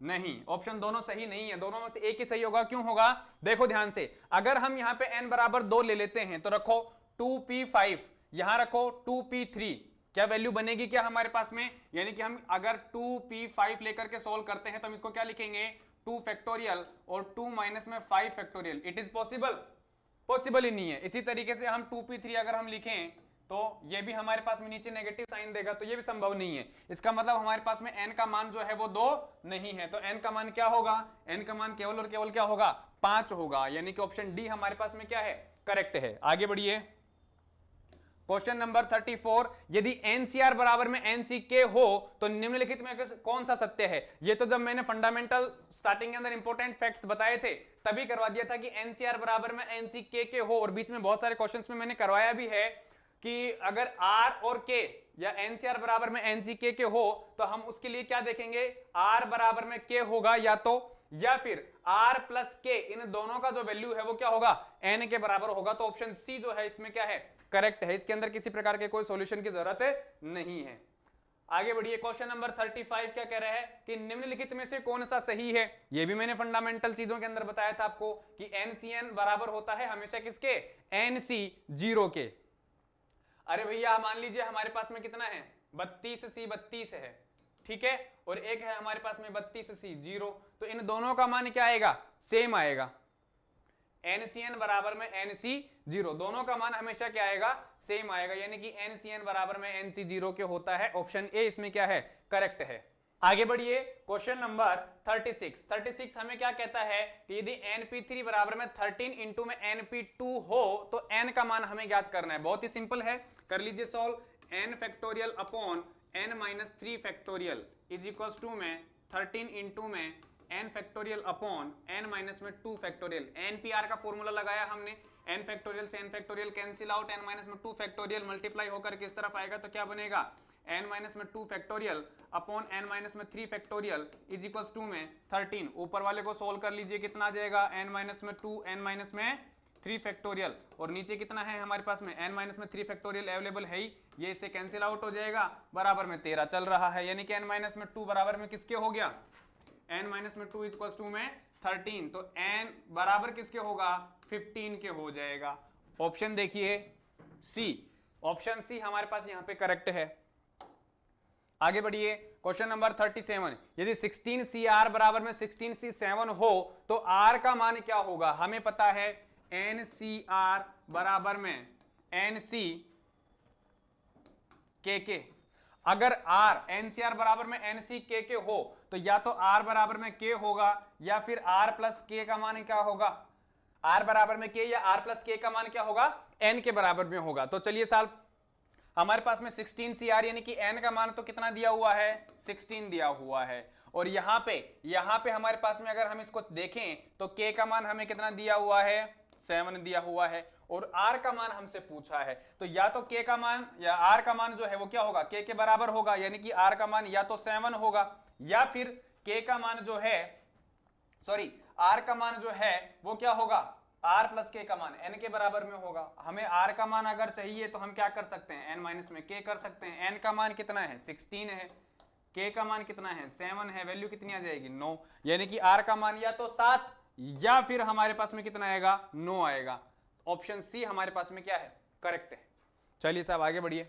नहीं, ऑप्शन दोनों सही नहीं है, दोनों में से एक ही सही होगा। क्यों होगा, देखो ध्यान से, अगर हम यहाँ पे n बराबर 2 ले लेते हैं तो रखो 2p5, यहां रखो 2p3, क्या वैल्यू बनेगी क्या हमारे पास में, यानी कि हम अगर 2p5 लेकर के सोल्व करते हैं तो हम इसको क्या लिखेंगे, 2 फैक्टोरियल और 2 माइनस में 5 factorial. It is possible, possible ही नहीं है। इसी तरीके से हम 2p3 अगर हम लिखें तो ये भी हमारे पास में नीचे नेगेटिव साइन देगा, तो ये भी संभव नहीं है। इसका मतलब हमारे पास में n का मान जो है वो 2 नहीं है, तो n का मान क्या होगा, n का मान केवल और केवल क्या होगा, 5 होगा, यानी कि ऑप्शन डी हमारे पास में क्या है, करेक्ट है। आगे बढ़िए, क्वेश्चन नंबर 34, यदि NCR बराबर में NCK हो तो निम्नलिखित में कौन सा सत्य है। ये तो जब मैंने फंडामेंटल स्टार्टिंग के अंदर इंपॉर्टेंट फैक्ट्स बताए थे तभी करवा दिया था कि NCR बराबर में NCK के हो, और बीच में बहुत सारे क्वेश्चंस में मैंने करवाया भी है कि अगर R और K या NCR बराबर में NCK के हो तो हम उसके लिए क्या देखेंगे, R बराबर में K होगा या फिर R प्लस K, इन दोनों का जो वैल्यू है वो क्या होगा, N के बराबर होगा। तो ऑप्शन सी जो है इसमें क्या है, करेक्ट है। इसके अंदर किसी प्रकार के कोई सॉल्यूशन की जरूरत नहीं है। आगे बढ़िए, क्वेश्चन नंबर 35 क्या कह रहा है कि निम्नलिखित में से कौन सा सही है। ये भी मैंने फंडामेंटल चीजों के अंदर बताया था आपको कि NCN बराबर होता है हमेशा किसके, NC0 के। अरे भैया मान लीजिए हमारे पास में कितना है, 32C 32 है, ठीक है, और एक है हमारे पास में 32C 0, तो इन दोनों का मान क्या आएगा, सेम आएगा। NCN बराबर में NC0, दोनों का मान हमेशा क्या आएगा, सेम आएगा, यानी कि NCN बराबर में NC0 के होता है। ऑप्शन ए इसमें क्या है, करेक्ट है। आगे बढ़िए, क्वेश्चन नंबर 36 हमें क्या कहता है कि यदि np3 बराबर में 13 इंटू में np2 हो तो n का मान हमें ज्ञात करना है। बहुत ही सिंपल है, कर लीजिए solve. n factorial upon n minus 3 factorial is equal to में 13 इंटू में n factorial upon n minus में 2 फैक्टोरियल। npr का फॉर्मूला लगाया हमने, n फैक्टोरियल से n factorial cancel out, n minus में 2 फैक्टोरियल मल्टीप्लाई होकर किस तरफ आएगा तो क्या बनेगा, n माइनस में 2 फैक्टोरियल अपॉन n माइनस में 3 फैक्टोरियल इज इक्वल्स टू में 13। ऊपर वाले को सोल्व कर लीजिए, कितना आ जाएगा, n माइनस में 2 n माइनस में 3 फैक्टोरियल, और नीचे कितना है हमारे पास में n माइनस में 3 फैक्टोरियल अवेलेबल है ही, ये इससे कैंसिल आउट हो जाएगा, बराबर में 13 चल रहा है, यानी कि n माइनस में 2 बराबर में किसके हो गया, n माइनस में 2 इक्वल्स टू में 13, तो n बराबर किसके होगा, 15 के हो जाएगा। ऑप्शन देखिए सी, ऑप्शन सी हमारे पास यहाँ पे करेक्ट है। आगे बढ़िए, क्वेश्चन नंबर 37, यदि 16CR बराबर में 16C7 हो तो R का मान क्या होगा। हमें पता है NCR बराबर में NC KK, अगर R NCR बराबर में NC KK हो तो या तो R बराबर में K होगा या फिर R प्लस K का मान क्या होगा, R बराबर में K या R प्लस K का मान क्या होगा, N के बराबर में होगा। तो चलिए साल, हमारे पास में 16CR यानी कि n का मान तो कितना दिया हुआ है, 16 दिया हुआ है, और यहाँ पे हमारे पास में अगर हम इसको देखें तो k का मान हमें कितना दिया हुआ है, 7 दिया हुआ है, और r का मान हमसे पूछा है, तो या तो k का मान या r का मान जो है वो क्या होगा, k के बराबर होगा, यानी कि r का मान या तो 7 होगा या फिर k का मान जो है, सॉरी r का मान जो है वो क्या होगा, r प्लस k का मान n के बराबर में होगा। हमें r का मान अगर चाहिए तो हम क्या कर सकते हैं, n माइनस में k कर सकते हैं। n का मान कितना है, 16 है, k का मान कितना है, 7 है, वैल्यू कितनी आ जाएगी, 9, यानी कि r का मान या तो 7 या फिर हमारे पास में कितना आएगा, 9 आएगा। ऑप्शन सी हमारे पास में क्या है, करेक्ट है। चलिए साहब आगे बढ़िए,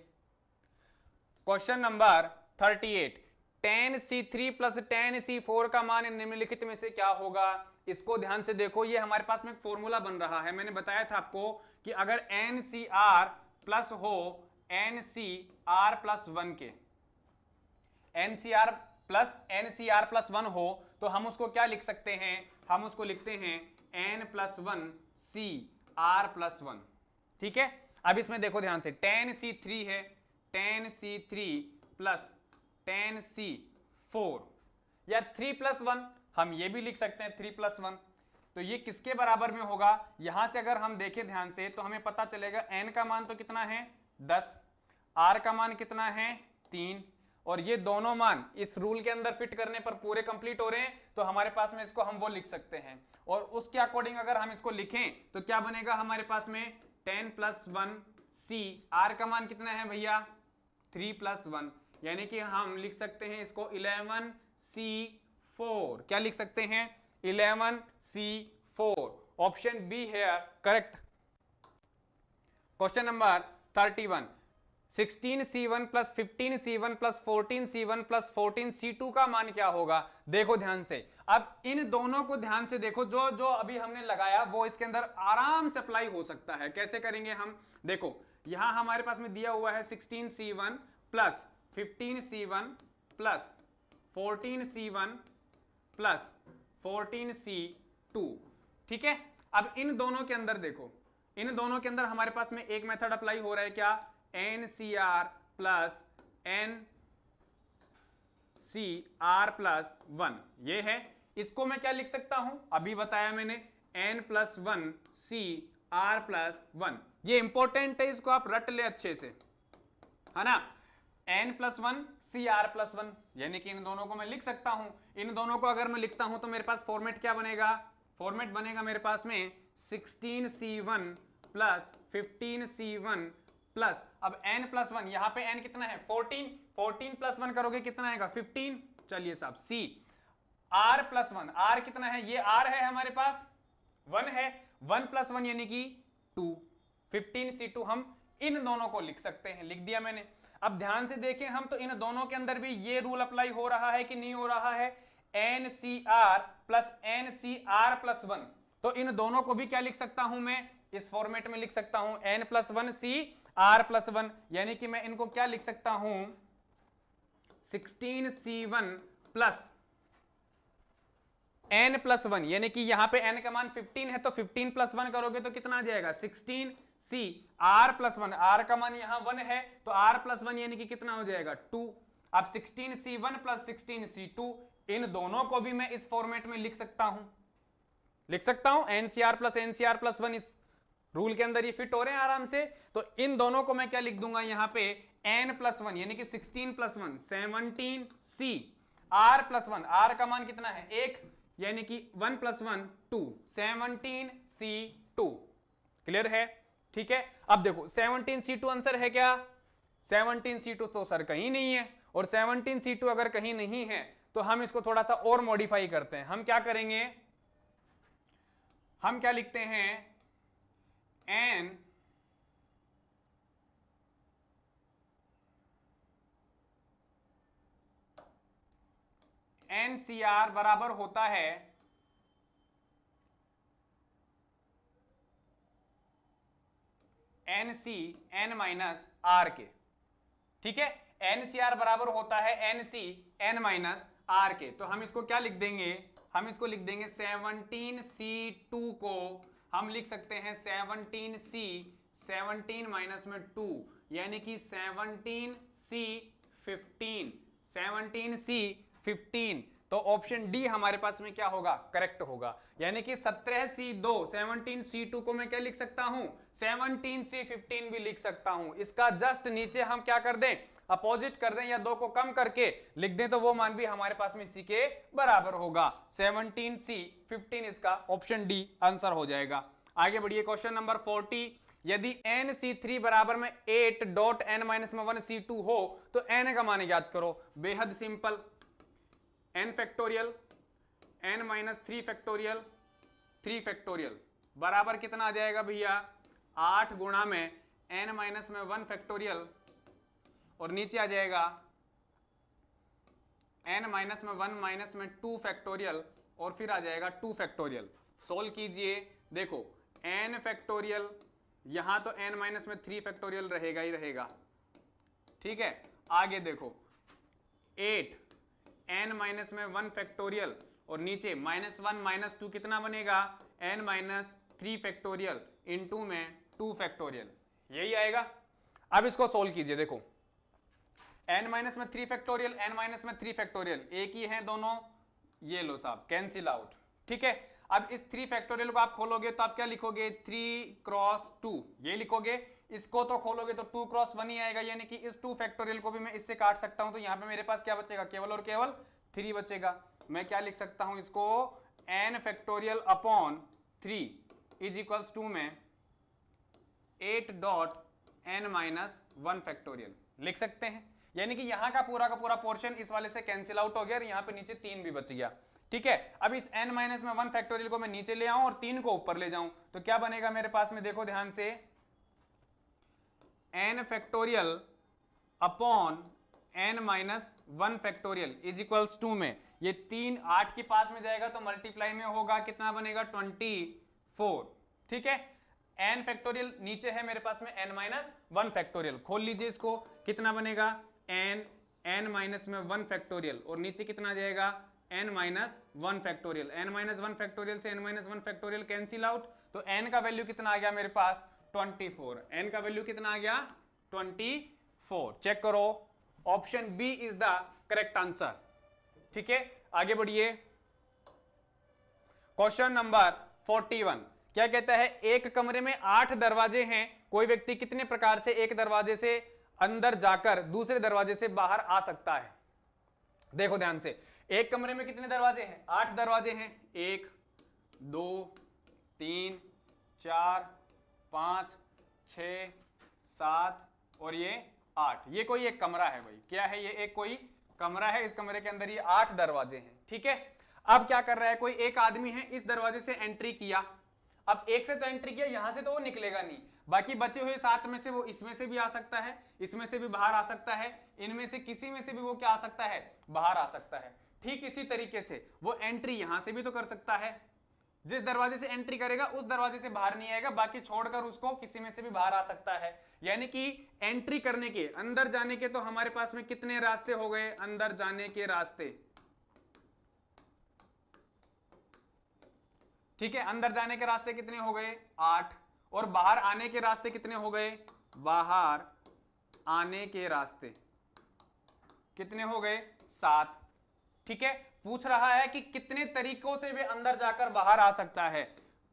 question number 38, tan C3 plus tan C4 का मान निम्नलिखित में से क्या होगा। इसको ध्यान से देखो, ये हमारे पास में एक फॉर्मूला बन रहा है। मैंने बताया था आपको कि अगर NCR प्लस हो NCR प्लस 1 के, NCR प्लस 1 हो तो हम उसको क्या लिख सकते हैं, हम उसको लिखते हैं n प्लस 1 CR प्लस 1, ठीक है। अब इसमें देखो ध्यान से, tan C3 है, tan C3 plus tan C4 या 3 प्लस 1, हम ये भी लिख सकते हैं 3 प्लस 1, तो ये किसके बराबर में होगा। यहां से अगर हम देखें ध्यान से तो हमें पता चलेगा n का मान तो कितना है 10, r का मान कितना है 3, और ये दोनों मान इस रूल के अंदर फिट करने पर पूरे कंप्लीट हो रहे हैं, तो हमारे पास में इसको हम वो लिख सकते हैं। और उसके अकॉर्डिंग अगर हम इसको लिखें तो क्या बनेगा हमारे पास में 10 प्लस 1 c, r का मान कितना है भैया 3 प्लस 1, यानी कि हम लिख सकते हैं इसको 11C4, क्या लिख सकते हैं 11C4। ऑप्शन बी है correct. Question number 31, 16C1 plus 15C1 plus 14C1 plus 14C2 का मान क्या होगा। देखो ध्यान से, अब इन दोनों को ध्यान से देखो, जो जो अभी हमने लगाया वो इसके अंदर आराम से अप्लाई हो सकता है। कैसे करेंगे हम, देखो यहां हमारे पास में दिया हुआ है 16C1 plus 15C1 plus 14C1 plus 14C2, ठीक है। अब इन दोनों के अंदर देखो, इन दोनों के अंदर हमारे पास में एक मेथड अप्लाई हो रहा है, क्या, NCR प्लस NCR प्लस 1, ये है। इसको मैं क्या लिख सकता हूं, अभी बताया मैंने n प्लस 1 CR प्लस 1, ये इंपॉर्टेंट है, इसको आप रट ले अच्छे से, है ना। n प्लस 1 CR प्लस 1, यानी कि इन दोनों को मैं लिख सकता हूं। इन दोनों को अगर मैं लिखता हूं तो मेरे पास फॉर्मेट क्या बनेगा, फॉर्मेट बनेगा मेरे पास में 16C1 प्लस 15C1 प्लस, अब n प्लस 1, यहां पे n कितना है 14, 14 प्लस 1 करोगे कितना आएगा 15। चलिए साहब C, R प्लस 1, R कितना है, ये R है हमारे पास 1 है, 1 प्लस 1 यानी कि 2, 15C2 हम इन दोनों को लिख सकते हैं, लिख दिया मैंने। अब ध्यान से देखें हम, तो इन दोनों के अंदर भी ये रूल अप्लाई हो रहा है कि नहीं हो रहा है, NCR प्लस NCR प्लस 1, तो इन दोनों को भी क्या लिख सकता हूं मैं, इस फॉर्मेट में लिख सकता हूं n+1c r+1, यानी कि मैं इनको क्या लिख सकता हूं 16c1 प्लस n+1, यानी कि यहां पे n का मान 15 है तो 15 + 1 करोगे तो कितना आ जाएगा 16c r+1, r का मान यहां 1 है तो r+1 यानी कि कितना हो जाएगा 2। अब 16c1 + 16c2 इन दोनों को भी मैं इस फॉर्मेट में लिख सकता हूं ncr + ncr + 1, इस रूल के अंदर ये फिट हो रहे हैं आराम से। तो इन दोनों को मैं क्या लिख दूंगा यहां पे n+1 यानी कि 16 + 1 17c r+1, r का मान कितना है 1, यानी कि 1 + 1 2 17c2। क्लियर है? ठीक है, अब देखो 17c2 आंसर है क्या? 17c2 तो सर कहीं नहीं है, और 17c2 अगर कहीं नहीं है तो हम इसको थोड़ा सा और मॉडिफाई करते हैं। हम क्या करेंगे, हम क्या लिखते हैं NCR बराबर होता है NC n-r के। ठीक है, NCR बराबर होता है NC n-r के। तो हम इसको क्या लिख देंगे, हम इसको लिख देंगे 17c2 को हम लिख सकते हैं 17c 17 माइनस में 2, यानी कि 17c15। तो ऑप्शन डी हमारे पास में क्या होगा, करेक्ट होगा। यानी कि 17c2 17c2 को मैं क्या लिख सकता हूं 17c15 भी लिख सकता हूं। इसका जस्ट नीचे हम क्या कर दें, अपोजिट कर दें या दो को कम करके लिख दें तो वो मान भी हमारे पास में इसी के बराबर होगा। 17c15 इसका ऑप्शन डी आंसर हो जाएगा। आगे बढ़िए, क्वेश्चन नंबर 40, यदि nc3 बराबर में 8.n-1c2 हो तो n का मान ज्ञात करो। बेहद simple, n factorial n-3 factorial 3 factorial बराबर कितना आ जाएगा भैया 8 गुणा में n-1 फैक्टोरियल और नीचे आ जाएगा n-1 -2 फैक्टोरियल और फिर आ जाएगा 2 फैक्टोरियल। सोल्व कीजिए, देखो n फैक्टोरियल यहां तो n-3 फैक्टोरियल रहेगा ही रहेगा। ठीक है, आगे देखो 8 n-1 फैक्टोरियल और नीचे -1 -2 कितना बनेगा n-3 फैक्टोरियल इनटू में 2 फैक्टोरियल, यही आएगा। अब इसको सोल्व कीजिए, देखो n-3 फैक्टोरियल n-3 फैक्टोरियल एक ही है दोनों, ये लो साहब कैंसिल आउट। ठीक है, अब इस 3 फैक्टोरियल को आप खोलोगे तो आप क्या लिखोगे 3 क्रॉस 2 ये लिखोगे। इसको तो खोलोगे तो 2 क्रॉस 1 ही आएगा, यानी कि इस 2 फैक्टोरियल को भी मैं इससे काट सकता हूं। तो यहां पे मेरे पास क्या बचेगा, केवल और केवल 3 बचेगा। मैं क्या लिख सकता हूं इसको n factorial upon 3 is equals to में 8.n-1 फैक्टोरियल लिख सकते हैं। यानी कि यहां का पूरा पोर्शन इस वाले से कैंसिल आउट हो गया और यहां पे नीचे 3 भी बच गया। ठीक है, अब इस n-1 फैक्टोरियल को मैं नीचे ले आऊं और 3 को ऊपर ले जाऊं तो क्या बनेगा मेरे पास में, देखो ध्यान से n factorial upon n-1 factorial is equals to में ये 3 8 के पास में जाएगा तो मल्टीप्लाई में होगा, कितना बनेगा 24। ठीक है, n फैक्टोरियल नीचे है मेरे पास में n-1 फैक्टोरियल, खोल लीजिए इसको, कितना बनेगा n-1 फैक्टोरियल और नीचे कितना आ जाएगा n-1 फैक्टोरियल। n-1 फैक्टोरियल से n-1 फैक्टोरियल कैंसिल आउट, तो n का वैल्यू कितना आ गया मेरे पास 24। n का वैल्यू कितना आ गया 24। चेक करो, option B is the correct answer. ठीक है, आगे बढ़िए, क्वेश्चन नंबर 41 क्या कहता है, एक कमरे में 8 दरवाजे हैं, कोई व्यक्ति कितने प्रकार से एक दरवाजे से अंदर जाकर दूसरे दरवाजे से बाहर आ सकता है। देखो ध्यान से, एक कमरे में कितने दरवाजे हैं 8 दरवाजे हैं, 1 2 3 4 5 6 7 और ये 8। ये कोई एक कमरा है भाई, क्या है ये, एक कोई कमरा है, इस कमरे के अंदर ये 8 दरवाजे हैं। ठीक है, अब क्या कर रहा है, कोई एक आदमी है इस दरवाजे से एंट्री किया, अब एक से तो एंट्री किया, यहां से तो वो निकलेगा नहीं, बाकी बचे हुए 7 में से वो इसमें से भी आ सकता है, इसमें से भी बाहर आ सकता है, इनमें से किसी में से भी वो क्या आ सकता है, बाहर आ सकता है। ठीक इसी तरीके से वो एंट्री यहां से भी तो कर सकता है, जिस दरवाजे से एंट्री करेगा उस दरवाजे से बाहर नहीं आएगा, बाकी छोड़कर उसको किसी में से भी बाहर आ सकता है। यानी कि एंट्री करने के, अंदर जाने के तो हमारे पास में कितने रास्ते हो गए, अंदर जाने के रास्ते, ठीक है, अंदर जाने के रास्ते कितने हो गए 8, और बाहर आने के रास्ते कितने हो गए, बाहर आने के रास्ते कितने हो गए 7, ठीक है। पूछ रहा है कि कितने तरीकों से वे अंदर जाकर बाहर आ सकता है,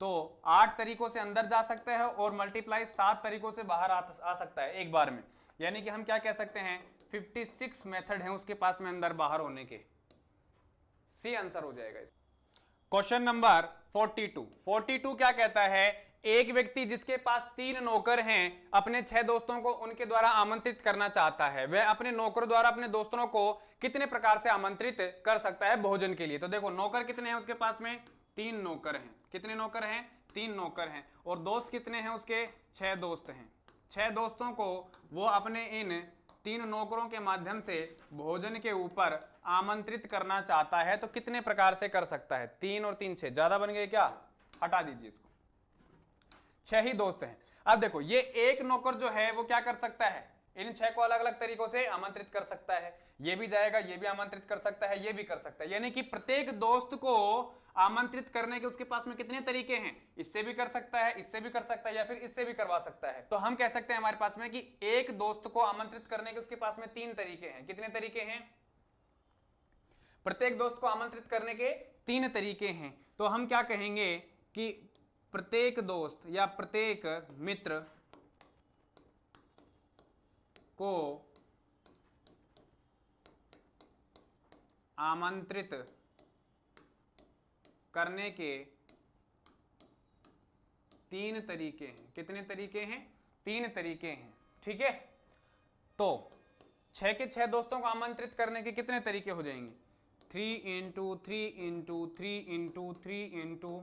तो 8 तरीकों से अंदर जा सकता है और मल्टीप्लाई 7 तरीकों से बाहर आ सकता है एक बार में। यानी कि हम क्या कह सकते हैं 56 मेथड हैं उसके पास में अंदर बाहर होने के। सी आंसर हो जाएगा इस। क्वेश्चन नंबर 42 क्या कहता है, एक व्यक्ति जिसके पास 3 नौकर हैं अपने 6 दोस्तों को उनके द्वारा आमंत्रित करना चाहता है, वह अपने नौकरों द्वारा अपने दोस्तों को कितने प्रकार से आमंत्रित कर सकता है भोजन के लिए। तो देखो नौकर कितने हैं उसके पास में, 3 नौकर हैं। कितने नौकर हैं, 3 नौकर हैं। और दोस्त कितने हैं उसके, 6 दोस्त हैं। 6 दोस्तों को वो अपने इन 3 नौकरों के माध्यम से भोजन के ऊपर आमंत्रित करना चाहता है, तो कितने प्रकार से कर सकता है। 3 और 3 6 ज्यादा बन गए क्या, हटा दीजिए इसको, 6 ही दोस्त हैं। अब देखो ये एक नौकर जो है वो क्या कर सकता है, इन 6 को अलग अलग तरीकों से आमंत्रित कर सकता है। ये भी जाएगा, ये भी आमंत्रित कर सकता है, ये भी कर सकता है। यानी कि प्रत्येक दोस्त को आमंत्रित करने के उसके पास में कितने तरीके हैं, इससे भी कर सकता है, इससे भी कर सकता है, या फिर इससे भी करवा सकता है। तो हम कह सकते हैं हमारे पास में कि एक दोस्त को आमंत्रित करने के उसके पास में 3 तरीके हैं। कितने तरीके हैं, प्रत्येक दोस्त को आमंत्रित करने के 3 तरीके हैं। तो हम क्या कहेंगे कि प्रत्येक दोस्त या प्रत्येक मित्र को आमंत्रित करने के 3 तरीके हैं। कितने तरीके हैं, 3 तरीके हैं, ठीक है। तो 6 के 6 दोस्तों को आमंत्रित करने के कितने तरीके हो जाएंगे, 3 into 3 into 3 into 3 into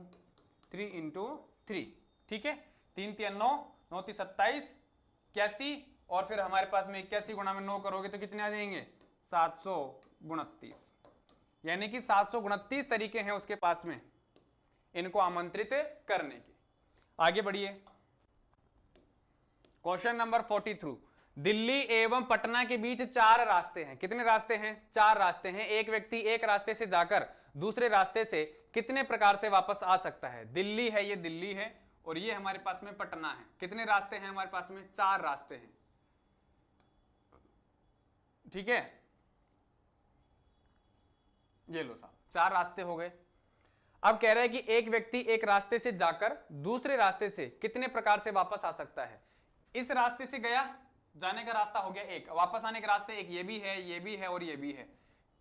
3 into 3, ठीक है। 3 3 9, 9 3 27, 81, और फिर हमारे पास में 81 गुणा में 9 करोगे तो कितने आ जाएंगे 729। यानी कि 729 तरीके हैं उसके पास में इनको आमंत्रित करने के। आगे बढ़िए, क्वेश्चन नंबर 43, दिल्ली एवं पटना के बीच 4 रास्ते हैं। कितने रास्ते हैं, 4 रास्ते हैं। एक व्यक्ति एक रास्ते से जाकर दूसरे रास्ते से कितने प्रकार से वापस आ सकता है। दिल्ली है, ये दिल्ली है, और ये हमारे पास में पटना है। कितने रास्ते हैं हमारे पास में, 4 रास्ते हैं, ठीक है। ये लो साहब, 4 रास्ते हो गए। अब कह रहा है कि एक व्यक्ति एक रास्ते से जाकर दूसरे रास्ते से कितने प्रकार से वापस आ सकता है। इस रास्ते से गया, जाने का रास्ता हो गया एक, वापस आने के रास्ते एक, ये भी है, ये भी है और ये भी है,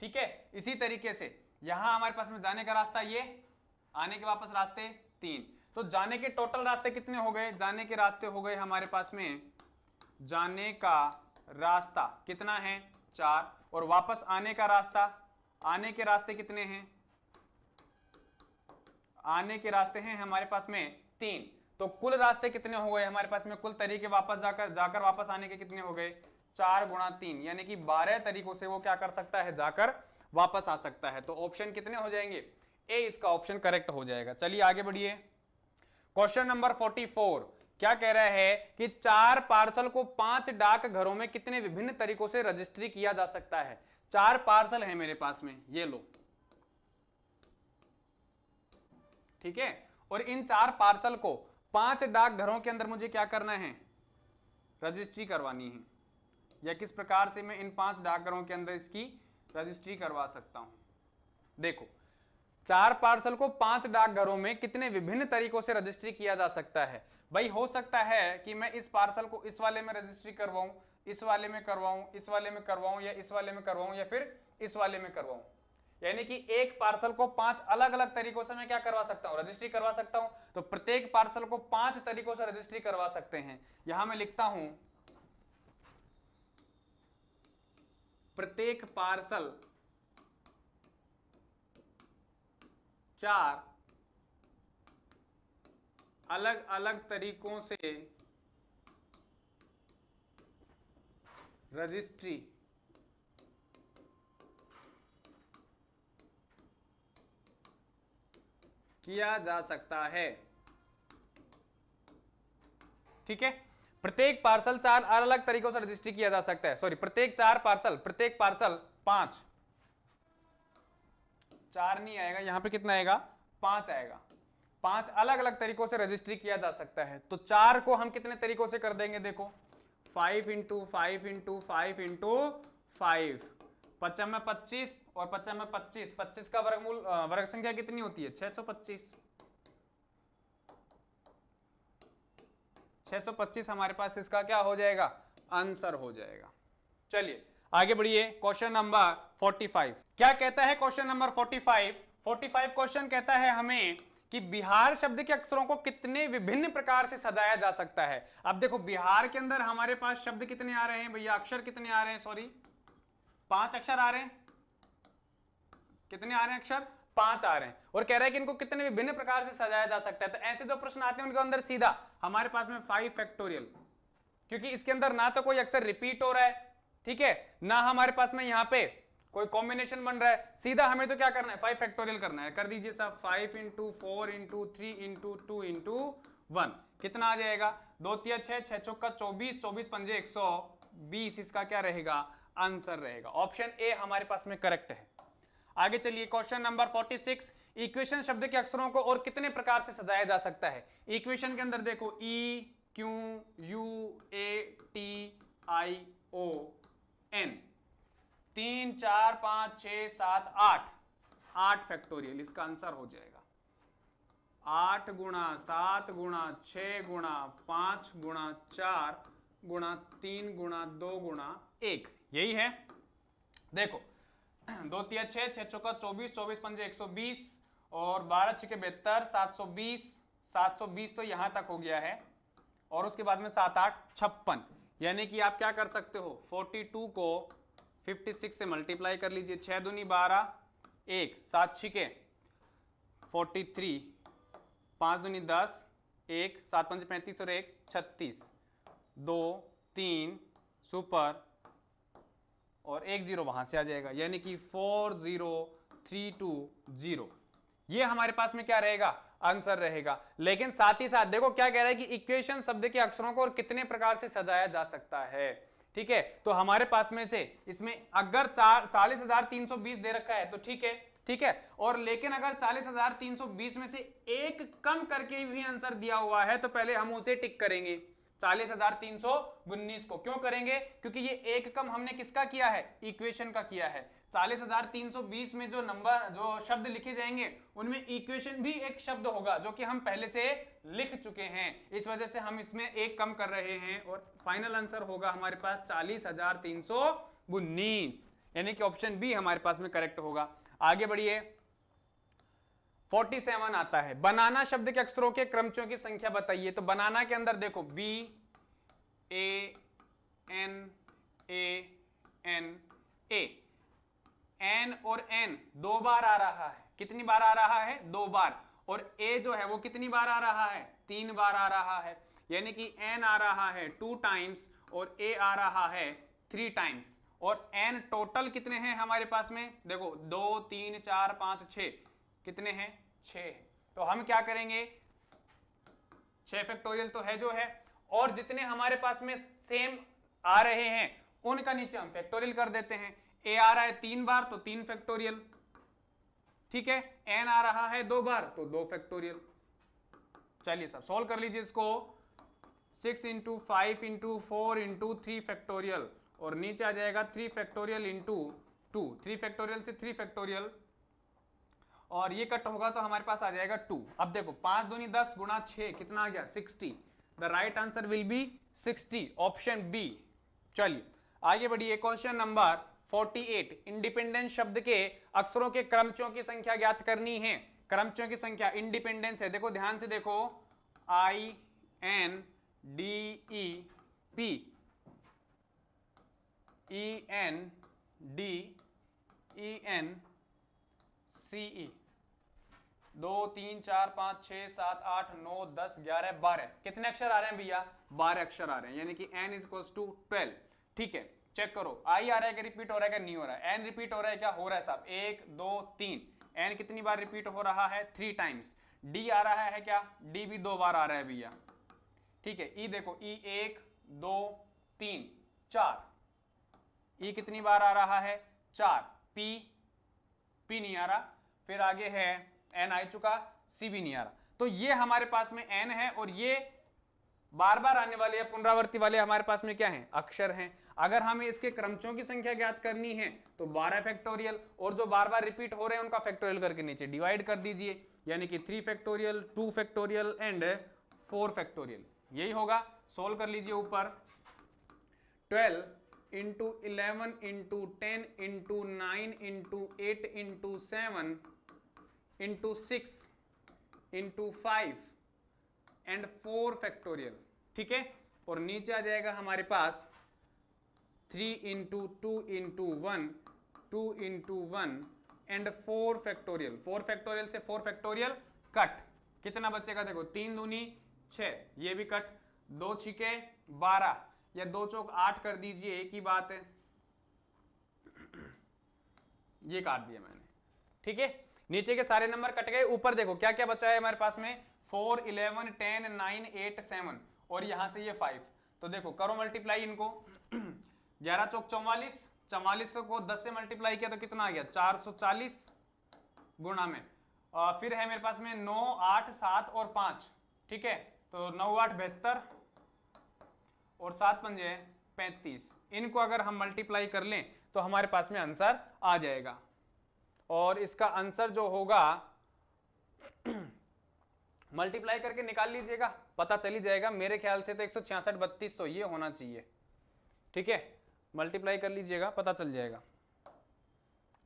ठीक है। इसी तरीके से यहां हमारे पास में जाने का रास्ता ये, आने के वापस रास्ते 3। तो जाने के टोटल रास्ते कितने हो गए, जाने के रास्ते हो गए हमारे पास में, जाने का रास्ता कितना है 4, और वापस आने का रास्ता, आने के रास्ते कितने हैं, आने के रास्ते हैं हमारे पास में 3। तो कुल रास्ते कितने हो गए हमारे पास में, कुल तरीके वापस जाकर वापस आने के कितने हो गए 4 गुणा 3, यानी कि 12 तरीकों से वो क्या कर सकता है, जाकर वापस आ सकता है। तो ऑप्शन कितने हो जाएंगे, ए इसका ऑप्शन करेक्ट हो जाएगा। चलिए आगे बढ़िए, क्वेश्चन नंबर 44 क्या कह रहा है कि 4 पार्सल को 5 डाक घरों में कितने विभिन्न तरीकों से रजिस्ट्री किया जा सकता है। 4 पार्सल है मेरे पास में, ये लो, ठीक है। और इन 4 पार्सल को 5 डाक घरों के अंदर मुझे क्या करना है, रजिस्ट्री करवानी है। या किस प्रकार से मैं इन 5 डाकघरों के अंदर इसकी रजिस्ट्री करवा सकता हूं। देखो 4 पार्सल को 5 डाकघरों में कितने विभिन्न तरीकों से रजिस्ट्री किया जा सकता है। भाई हो सकता है कि मैं इस पार्सल को इस वाले में रजिस्ट्री करवाऊं, इस वाले में करवाऊं, इस वाले में करवाऊं, या इस वाले में करवाऊं, या फिर इस वाले में करवाऊं। यानी कि एक पार्सल को 5 अलग अलग तरीकों से मैं क्या करवा सकता हूं, रजिस्ट्री करवा सकता हूं। तो प्रत्येक पार्सल को 5 तरीकों से रजिस्ट्री करवा सकते हैं। यहां मैं लिखता हूं, प्रत्येक पार्सल 4 अलग अलग तरीकों से रजिस्ट्री किया जा सकता है। ठीक है, प्रत्येक पार्सल 4 अलग अलग तरीकों से रजिस्ट्री किया जा सकता है। सॉरी, प्रत्येक पार्सल 5, 4 नहीं आएगा यहां पे, कितना आएगा, 5 आएगा। 5 अलग अलग तरीकों से रजिस्ट्री किया जा सकता है। तो 4 को हम कितने तरीकों से कर देंगे, देखो 5 इंटू 5 इंटू 5 इंटू 5, 5 में 25 और 5 में 25, 25 का वर्गमूल वर्ग संख्या कितनी होती है, 625। 625 हमारे पास इसका क्या हो जाएगा, आंसर हो जाएगा। चलिए आगे बढ़िए, क्वेश्चन नंबर 45 क्या कहता है। क्वेश्चन नंबर 45 क्वेश्चन कहता है हमें कि बिहार शब्द के अक्षरों को कितने विभिन्न प्रकार से सजाया जा सकता है। अब देखो बिहार के अंदर हमारे पास शब्द कितने आ रहे हैं भैया, अक्षर कितने आ रहे हैं, सॉरी 5 अक्षर आ रहे हैं। कितने आ रहे हैं अक्षर, 5 आ रहे हैं। और कह रहा है कि इनको कितने विभिन्न प्रकार से सजाया जा सकता है। तो ऐसे जो प्रश्न आते हैं उनके अंदर सीधा हमारे पास में 5 फैक्टोरियल, क्योंकि इसके अंदर ना तो कोई अक्षर रिपीट हो रहा है, ठीक है, ना हमारे पास में यहाँ पे कोई कॉम्बिनेशन बन रहा है, सीधा हमें तो क्या करना है, 5 फैक्टोरियल करना है। कर दीजिए साहब, 5 इंटू 4 इंटू 3 इंटू 2 इंटू 1, कितना आ जाएगा, 2 3 6, 6 चौका 24, 24 पंजे 120, इसका क्या रहेगा, आंसर रहेगा। ऑप्शन ए हमारे पास में करेक्ट है। आगे चलिए, क्वेश्चन नंबर 46, इक्वेशन शब्द के अक्षरों को और कितने प्रकार से सजाया जा सकता है। इक्वेशन के अंदर देखो E Q U A T I O N, 3 4 5 6 7 8, 8 factorial, इसका आंसर हो जाएगा 8 गुणा 7 गुणा 6 गुणा 5 गुणा 4 गुणा 3 गुणा 2 गुणा 1, यही है। देखो 2 3 6, 6 चौका 24, 24 पंजे 120 और 12 6 72, 720, 720 तो यहां तक हो गया है। और उसके बाद में 7 8 56, यानी कि आप क्या कर सकते हो, 42 को 56 से मल्टीप्लाई कर लीजिए, 6 दूनी 12, 1 7 छिके 43, 5 दूनी 10, 1 7 5 35 और 1 36, 2 3 सुपर और 1 0 वहां से आ जाएगा, यानी कि 40320, ये हमारे पास में क्या रहेगा, आंसर रहेगा। लेकिन साथ ही साथ देखो क्या कह रहा है कि इक्वेशन शब्द के अक्षरों को और कितने प्रकार से सजाया जा सकता है। ठीक है, तो हमारे पास में से इसमें अगर 40,320 दे रखा है तो ठीक है, ठीक है, और लेकिन अगर 40,320 में से एक कम करके भी आंसर दिया हुआ है तो पहले हम उसे टिक करेंगे, 40,319 को। क्यों करेंगे, क्योंकि ये एक कम हमने किसका किया है, इक्वेशन का किया है। 40,320 में जो नंबर, जो शब्द लिखे जाएंगे उनमें इक्वेशन भी एक शब्द होगा जो कि हम पहले से लिख चुके हैं, इस वजह से हम इसमें एक कम कर रहे हैं और फाइनल आंसर होगा हमारे पास 40,319, यानी कि ऑप्शन बी हमारे पास में करेक्ट होगा। आगे बढ़िए, 47 आता है, बनाना शब्द के अक्षरों के क्रमचों की संख्या बताइए। तो बनाना के अंदर देखो B A N A, N और एन 2 बार आ रहा है, कितनी बार आ रहा है, 2 बार, और ए जो है वो कितनी बार आ रहा है, 3 बार आ रहा है, यानी कि एन आ रहा है 2 टाइम्स और ए आ रहा है 3 टाइम्स। और एन टोटल कितने हैं हमारे पास में, देखो 2 3 4 5 6, कितने हैं, 6। तो हम क्या करेंगे, 6 फैक्टोरियल तो है जो है, और जितने हमारे पास में सेम आ रहे हैं उनका नीचे हम फैक्टोरियल कर देते हैं। ए आ रहा है 3 बार तो 3 फैक्टोरियल, ठीक है, एन आ रहा है 2 बार तो 2 फैक्टोरियल। चलिए सब सॉल्व कर लीजिए इसको, 6 इंटू 5 इंटू 4 इंटू 3 फैक्टोरियल, और नीचे आ जाएगा 3 फैक्टोरियल इंटू 2, 3 फैक्टोरियल से 3 फैक्टोरियल, और ये कट होगा तो हमारे पास आ जाएगा 2। अब देखो 5 दूनी 10 गुणा 6 कितना आ गया, 60। The right answer will be 60, option B. चलिए आगे बढ़िए, क्वेश्चन नंबर 48, इंडिपेंडेंस शब्द के अक्षरों के क्रमचों की संख्या ज्ञात करनी है। क्रमचों की संख्या, इंडिपेंडेंस है, देखो ध्यान से देखो, INDEPENDENCE, 2 3 4 5 6 7 8 9 10 11 12, कितने अक्षर आ रहे हैं भैया, 12 अक्षर आ रहे हैं, यानी कि n = 12। ठीक है, चेक करो, आई आ रहा है कि रिपीट हो रहा है कि नहीं हो रहा है, n रिपीट हो रहा है क्या, हो रहा है साहब, 1 2 3, n कितनी बार रिपीट हो रहा है, 3 टाइम्स। डी आ रहा है क्या, डी भी 2 बार आ रहा है भैया, ठीक है। ई देखो, ई 1 2 3 4, ई कितनी बार आ रहा है 4, पी नहीं आ रहा, फिर आगे है एन आ चुका, सी भी नहीं आ रहा। तो ये हमारे पास में एन है और ये बार बार आने वाले या पुनरावृत्ति वाले हमारे पास में क्या है, अक्षर हैं। अगर हमें इसके क्रमचों की संख्या ज्ञात करनी है तो 12 फैक्टोरियल, और जो बार बार रिपीट हो रहे हैं उनका फैक्टोरियल करके नीचे डिवाइड कर दीजिए, यानी कि 3 फैक्टोरियल 2 फैक्टोरियल एंड 4 फैक्टोरियल, यही होगा। सोल्व कर लीजिए ऊपर, 12 into 11 into 10 into 9 into 8 into 7 into 6 into 5 and 4 factorial, ठीक है। और नीचे आ जाएगा हमारे पास 3 into 2 into 1 2 into 1 and 4 factorial. 4 factorial से 4 फैक्टोरियल कट, कितना बचेगा देखो, 3 दूनी 6, ये भी कट, 2 छिके 12 या 2 चौक 8 कर दीजिए, एक ही बात है, ये काट दिया मैंने, ठीक है। नीचे के सारे नंबर कट गए, ऊपर देखो क्या क्या बचा है हमारे पास में, 4 11 10 9 8 7 और यहां से ये 5। तो देखो करो मल्टीप्लाई इनको, 11 चौक 44, 44 को 10 से मल्टीप्लाई किया तो कितना आ गया 440 गुणा में, फिर है मेरे पास में 9 8 7 और 5, ठीक है। तो 9 8 72 और 7 पंजे 35, इनको अगर हम मल्टीप्लाई कर लें तो हमारे पास में आंसर आ जाएगा। और इसका आंसर जो होगा मल्टीप्लाई करके निकाल लीजिएगा, पता चली जाएगा। मेरे ख्याल से तो 166 3200 ये होना चाहिए, ठीक है। मल्टीप्लाई कर लीजिएगा, पता चल जाएगा।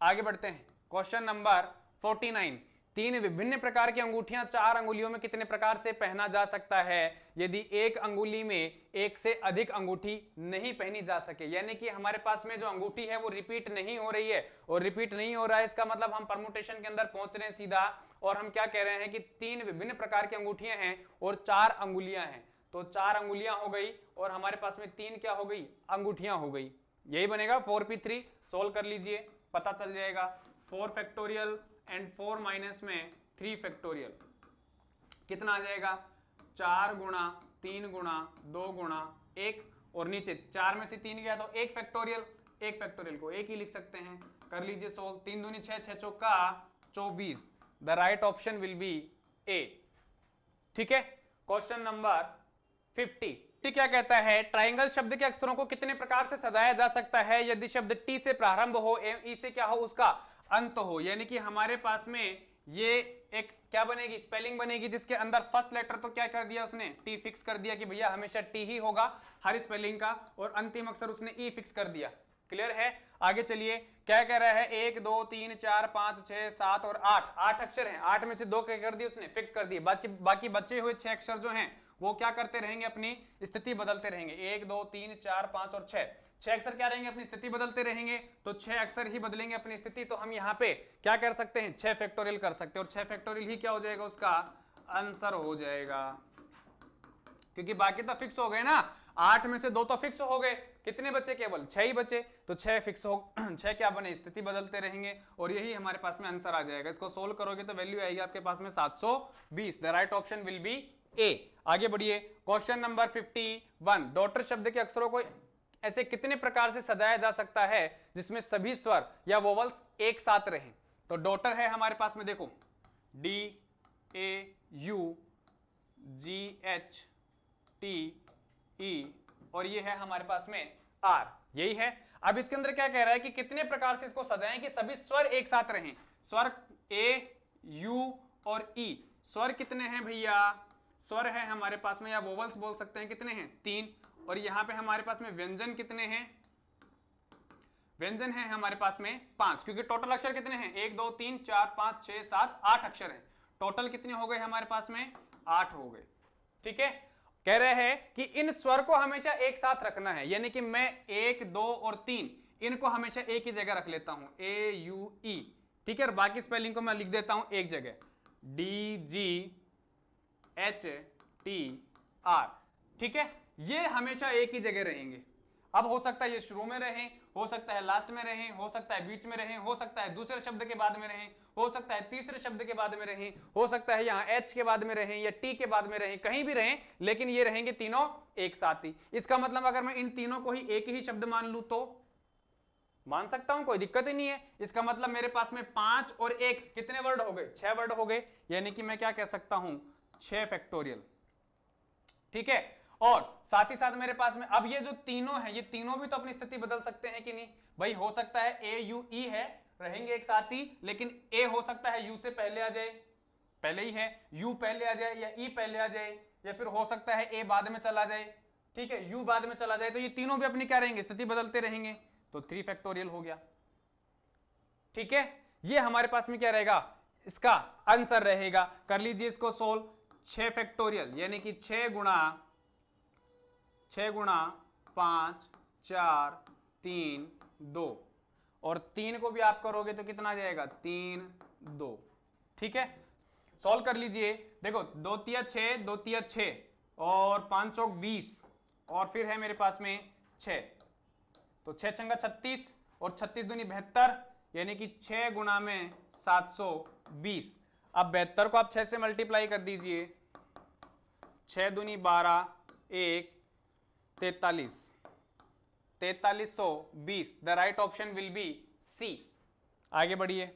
आगे बढ़ते हैं, क्वेश्चन नंबर 49। 3 विभिन्न प्रकार की अंगूठियां 4 अंगुलियों में कितने प्रकार से पहना जा सकता है यदि एक अंगुली में एक से अधिक अंगूठी नहीं पहनी जा सके। यानी कि हमारे पास में जो अंगूठी है वो रिपीट नहीं हो रही है, और रिपीट नहीं हो रहा है इसका मतलब हम परमुटेशन के अंदर पहुंच रहे हैं सीधा, और हम क्या कह रहे हैं कि 3 विभिन्न प्रकार की अंगूठियां हैं और 4 अंगुलियां हैं। तो 4 अंगुलियां हो गई और हमारे पास में 3 क्या हो गई, अंगूठियां हो गई, यही बनेगा 4p3। सोल्व कर लीजिए, पता चल जाएगा। 4 फैक्टोरियल एंड 4 माइनस में 3 फैक्टोरियल, कितना आ जाएगा 4 गुणा 3 गुणा 2 गुणा 1, और नीचे 4 में से 3 गया तो 1 फैक्टोरियल, 1 फैक्टोरियल को 1 ही लिख सकते हैं। कर लीजिए सोल्व, 3 दूनी 6 6 चौका 24, the right option will be A, ठीक है। क्वेश्चन नंबर 50 क्या कहता है, ट्राइंगल शब्द के अक्षरों को कितने प्रकार से सजाया जा सकता है यदि शब्द टी से प्रारंभ हो एवं ई से क्या हो उसका अंत हो। यानी कि हमारे पास में ये एक क्या बनेगी, स्पेलिंग बनेगी जिसके अंदर फर्स्ट लेटर तो क्या कर दिया उसने, टी फिक्स कर दिया कि भैया हमेशा टी ही होगा हर स्पेलिंग का, और अंतिम अक्षर उसने ई फिक्स कर दिया। क्लियर है। आगे चलिए, क्या कह रहा है, 1 2 3 4 5 6 7 और 8 अक्षर हैं, 8 में से 2 क्या कर दिए उसने, फिक्स कर दिए। बाकी बचे हुए 6 अक्षर जो हैं वो क्या करते रहेंगे, अपनी स्थिति बदलते रहेंगे। 1 2 3 4 5 और 6 अक्षर क्या रहेंगे, अपनी स्थिति बदलते रहेंगे। तो 6 अक्षर ही बदलेंगे अपनी स्थिति, तो हम यहाँ पे क्या कर सकते हैं, 6 फैक्टोरियल कर सकते हैं, और 6 फैक्टोरियल ही क्या हो जाएगा, उसका आंसर हो जाएगा, क्योंकि बाकी तो फिक्स हो गए ना। 8 में से 2 तो फिक्स हो गए, कितने बचे, केवल 6 ही बचे, तो 6 फिक्स हो 6 क्या बने, स्थिति बदलते रहेंगे, और यही हमारे पास में आंसर आ जाएगा। इसको सोल्व करोगे तो वैल्यू आएगी आपके पास में 720, the right option will be A. आगे बढ़िए, क्वेश्चन नंबर 51, डॉटर शब्द के अक्षरों को ऐसे कितने प्रकार से सजाया जा सकता है जिसमें सभी स्वर या वोवल्स एक साथ रहें। तो डॉटर है हमारे पास में, देखो DAUGHTE और ये है हमारे पास में R, यही है। अब इसके अंदर क्या कह रहा है कि कितने प्रकार से इसको सजाएं कि सभी स्वर एक साथ रहें। स्वर A, U और E, स्वर कितने हैं भैया, स्वर है हमारे पास में, या वोवल्स बोल सकते हैं, कितने हैं 3, और यहां पे हमारे पास में व्यंजन कितने हैं, व्यंजन है हमारे पास में 5, क्योंकि टोटल अक्षर कितने हैं, 1 2 3 4 5 6 7 8 अक्षर हैं। टोटल कितने हो गए हमारे पास में, 8 हो गए, ठीक है। कह रहे हैं कि इन स्वर को हमेशा एक साथ रखना है, यानी कि मैं 1 2 और 3 इनको हमेशा एक ही जगह रख लेता हूं, AUE, ठीक है। और बाकी स्पेलिंग को मैं लिख देता हूं एक जगह, DGHTR, ठीक है। ये हमेशा एक ही जगह रहेंगे। अब हो सकता है ये शुरू में रहे, हो सकता है लास्ट में रहे, हो सकता है बीच में रहे, हो सकता है दूसरे शब्द के बाद में रहे, हो सकता है तीसरे शब्द के बाद में रहे, हो सकता है यहाँ एच के बाद में रहे या टी के बाद में रहे, कहीं भी रहे, लेकिन ये रहेंगे तीनों एक साथ ही। इसका मतलब अगर मैं इन तीनों को ही एक ही शब्द मान लूं तो मान सकता हूं, कोई दिक्कत ही नहीं है। इसका मतलब मेरे पास में 5 और 1 कितने वर्ड हो गए, 6 वर्ड हो गए, यानी कि मैं क्या कह सकता हूं 6 फैक्टोरियल। ठीक है, और साथ ही साथ मेरे पास में अब ये जो तीनों हैं, ये तीनों भी तो अपनी स्थिति बदल सकते हैं कि नहीं भाई। हो सकता है ए यू ई है, रहेंगे एक साथ ही, लेकिन ए हो सकता है यू से पहले आ जाए, पहले ही है, यू पहले आ जाए या ई पहले आ जाए, या फिर हो सकता है ए बाद में चला जाए, ठीक है, यू बाद में चला जाए। तो ये तीनों भी अपनी क्या रहेंगे, स्थिति बदलते रहेंगे, तो 3 फैक्टोरियल हो गया। ठीक है, ये हमारे पास में क्या रहेगा, इसका आंसर रहेगा। कर लीजिए इसको सोल्व। 6 फैक्टोरियल यानी कि 6 गुणा 5 4 3 2, और 3 को भी आप करोगे तो कितना आ जाएगा 3 2। ठीक है, सॉल्व कर लीजिए। देखो 2 तिया 6, 2 तिया 6 और 5 चौक 20, और फिर है मेरे पास में 6, तो 6 छंगा 36 और 36 दूनी 72, यानी कि 6 गुणा में 720। अब 72 को आप 6 से मल्टीप्लाई कर दीजिए, 6 दूनी 12, 1 43, 4320। The right option will be C. आगे बढ़िए।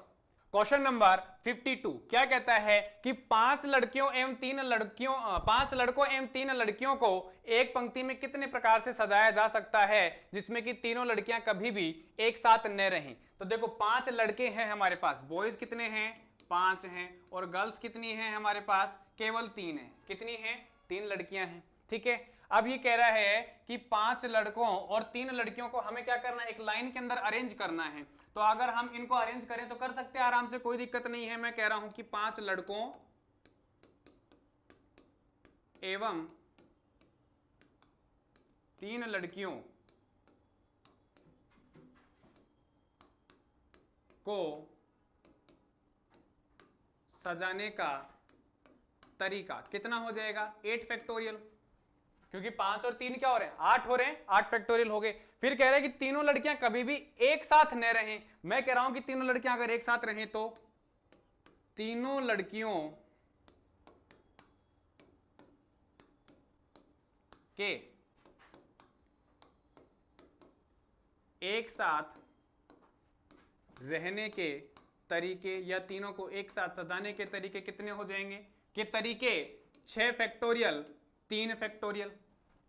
क्वेश्चन नंबर 52 क्या कहता है कि 5 लड़कियों एवं 3 लड़कियों 5 लड़कों एवं 3 लड़कियों को एक पंक्ति में कितने प्रकार से सजाया जा सकता है जिसमें कि तीनों लड़कियां कभी भी एक साथ न रहें। तो देखो 5 लड़के हैं हमारे पास, बॉयज कितने हैं 5 हैं, और गर्ल्स कितनी हैं हमारे पास केवल 3 हैं। कितनी हैं, 3 लड़कियां हैं। ठीक है, अब ये कह रहा है कि 5 लड़कों और 3 लड़कियों को हमें क्या करना है, एक लाइन के अंदर अरेंज करना है। तो अगर हम इनको अरेंज करें तो कर सकते हैं आराम से, कोई दिक्कत नहीं है। मैं कह रहा हूं कि 5 लड़कों एवं 3 लड़कियों को सजाने का तरीका कितना हो जाएगा 8 फैक्टोरियल, क्योंकि 5 और 3 क्या हो रहे हैं 8 हो रहे हैं, 8 फैक्टोरियल हो गए। फिर कह रहे हैं कि तीनों लड़कियां कभी भी एक साथ न रहें। मैं कह रहा हूं कि तीनों लड़कियां अगर एक साथ रहें तो तीनों लड़कियों के एक साथ रहने के तरीके या तीनों को एक साथ सजाने के तरीके कितने हो जाएंगे, के तरीके 6 फैक्टोरियल 3 फैक्टोरियल।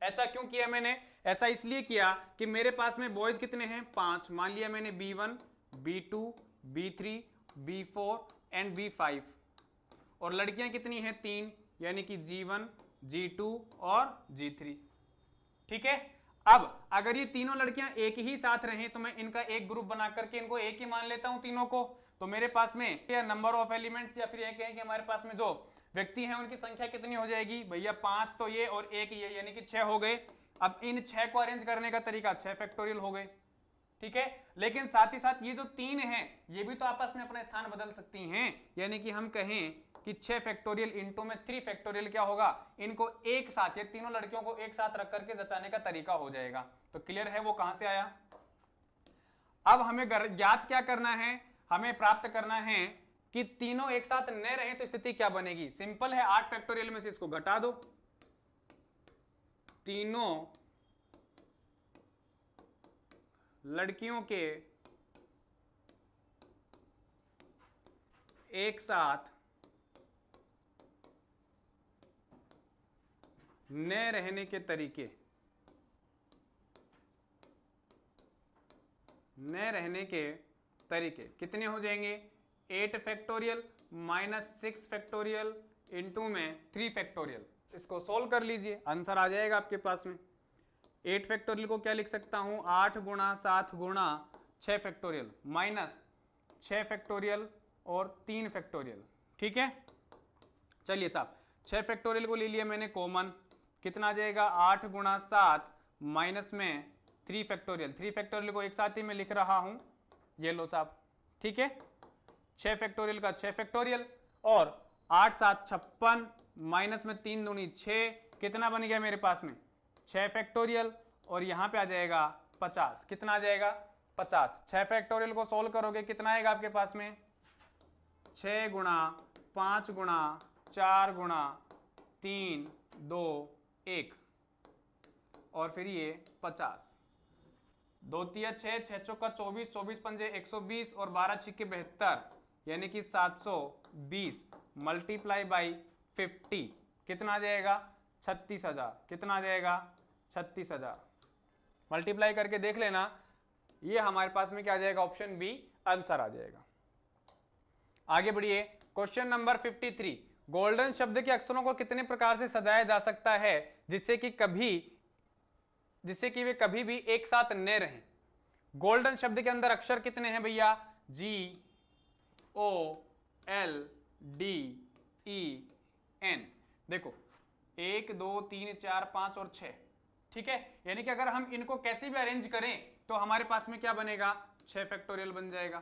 ऐसा क्यों किया मैंने, ऐसा इसलिए किया कि मेरे पास में बॉयज कितने हैं 5, मान लिया मैंने B1 B2 B3 B4 and B5, और लड़कियां कितनी हैं 3, यानी कि G1 G2 और G3। ठीक है, अब अगर ये तीनों लड़कियां एक ही साथ रहें तो मैं इनका एक ग्रुप बना करके इनको एक ही मान लेता हूं तीनों को। तो मेरे पास में या नंबर ऑफ एलिमेंट्स या फिर ये कहें कि हमारे पास में जो व्यक्ति हैं उनकी संख्या कितनी हो जाएगी भैया 5 तो ये और 1 ये, यानी कि 6 हो गए। अब इन 6 को अरेंज करने का तरीका 6 फैक्टोरियल हो गए। ठीक है, लेकिन साथ ही साथ ये जो 3 हैं ये भी तो आपस में अपना स्थान बदल सकती हैं, यानी कि हम कहें कि 6 फैक्टोरियल इंटू में 3 फैक्टोरियल क्या होगा, इनको एक साथ, ये तीनों लड़कियों को एक साथ रख करके जचाने का तरीका हो जाएगा। तो क्लियर है वो कहां से आया। अब हमें ज्ञात क्या करना है, हमें प्राप्त करना है कि तीनों एक साथ न रहे तो स्थिति क्या बनेगी। सिंपल है, 8 फैक्टोरियल में से इसको घटा दो, तीनों लड़कियों के एक साथ न रहने के तरीके, न रहने के तरीके कितने हो जाएंगे 8 फैक्टोरियल माइनस 6 फैक्टोरियल इंटू में 3 फैक्टोरियल। इसको सोल्व कर लीजिए, आंसर आ जाएगा आपके पास में। 8 फैक्टोरियल को क्या लिख सकता हूं 8 गुणा 7 गुणा 6 फैक्टोरियल माइनस 6 फैक्टोरियल और 3 फैक्टोरियल। ठीक है, चलिए साहब 6 फैक्टोरियल को ले लिया मैंने कॉमन, कितना आ जाएगा 8 गुणा 7 माइनस में 3 फैक्टोरियल। 3 फैक्टोरियल को एक साथ ही मैं लिख रहा हूं, ये लो साहब। ठीक है, 6 फैक्टोरियल का 6 फैक्टोरियल और 8 7 56 माइनस में 3 दूनी 6, कितना बन गया मेरे पास में 6 फैक्टोरियल, और यहां पे आ जाएगा 50। कितना आ जाएगा 50। 6 फैक्टोरियल को सोल्व करोगे कितना आएगा आपके पास में 6 गुणा 5 गुणा 4 गुणा 3 2 1 और फिर ये 50। 2 तिया 6, 6 चौका 24, 24 पंजे 120 और 12 छिक्के 72 यानी कि 720 मल्टीप्लाई बाई 50 कितना आ जाएगा 36,000। कितना आ जाएगा 36,000। मल्टीप्लाई करके देख लेना, ये हमारे पास में क्या आ जाएगा ऑप्शन बी आंसर आ जाएगा। आगे बढ़िए क्वेश्चन नंबर 53। गोल्डन शब्द के अक्षरों को कितने प्रकार से सजाया जा सकता है जिससे कि वे कभी भी एक साथ न रहें। गोल्डन शब्द के अंदर अक्षर कितने हैं भैया G O L D E N। देखो 1 2 3 4 5 और 6, ठीक है। यानी कि अगर हम इनको कैसे भी अरेंज करें तो हमारे पास में क्या बनेगा 6 फैक्टोरियल बन जाएगा,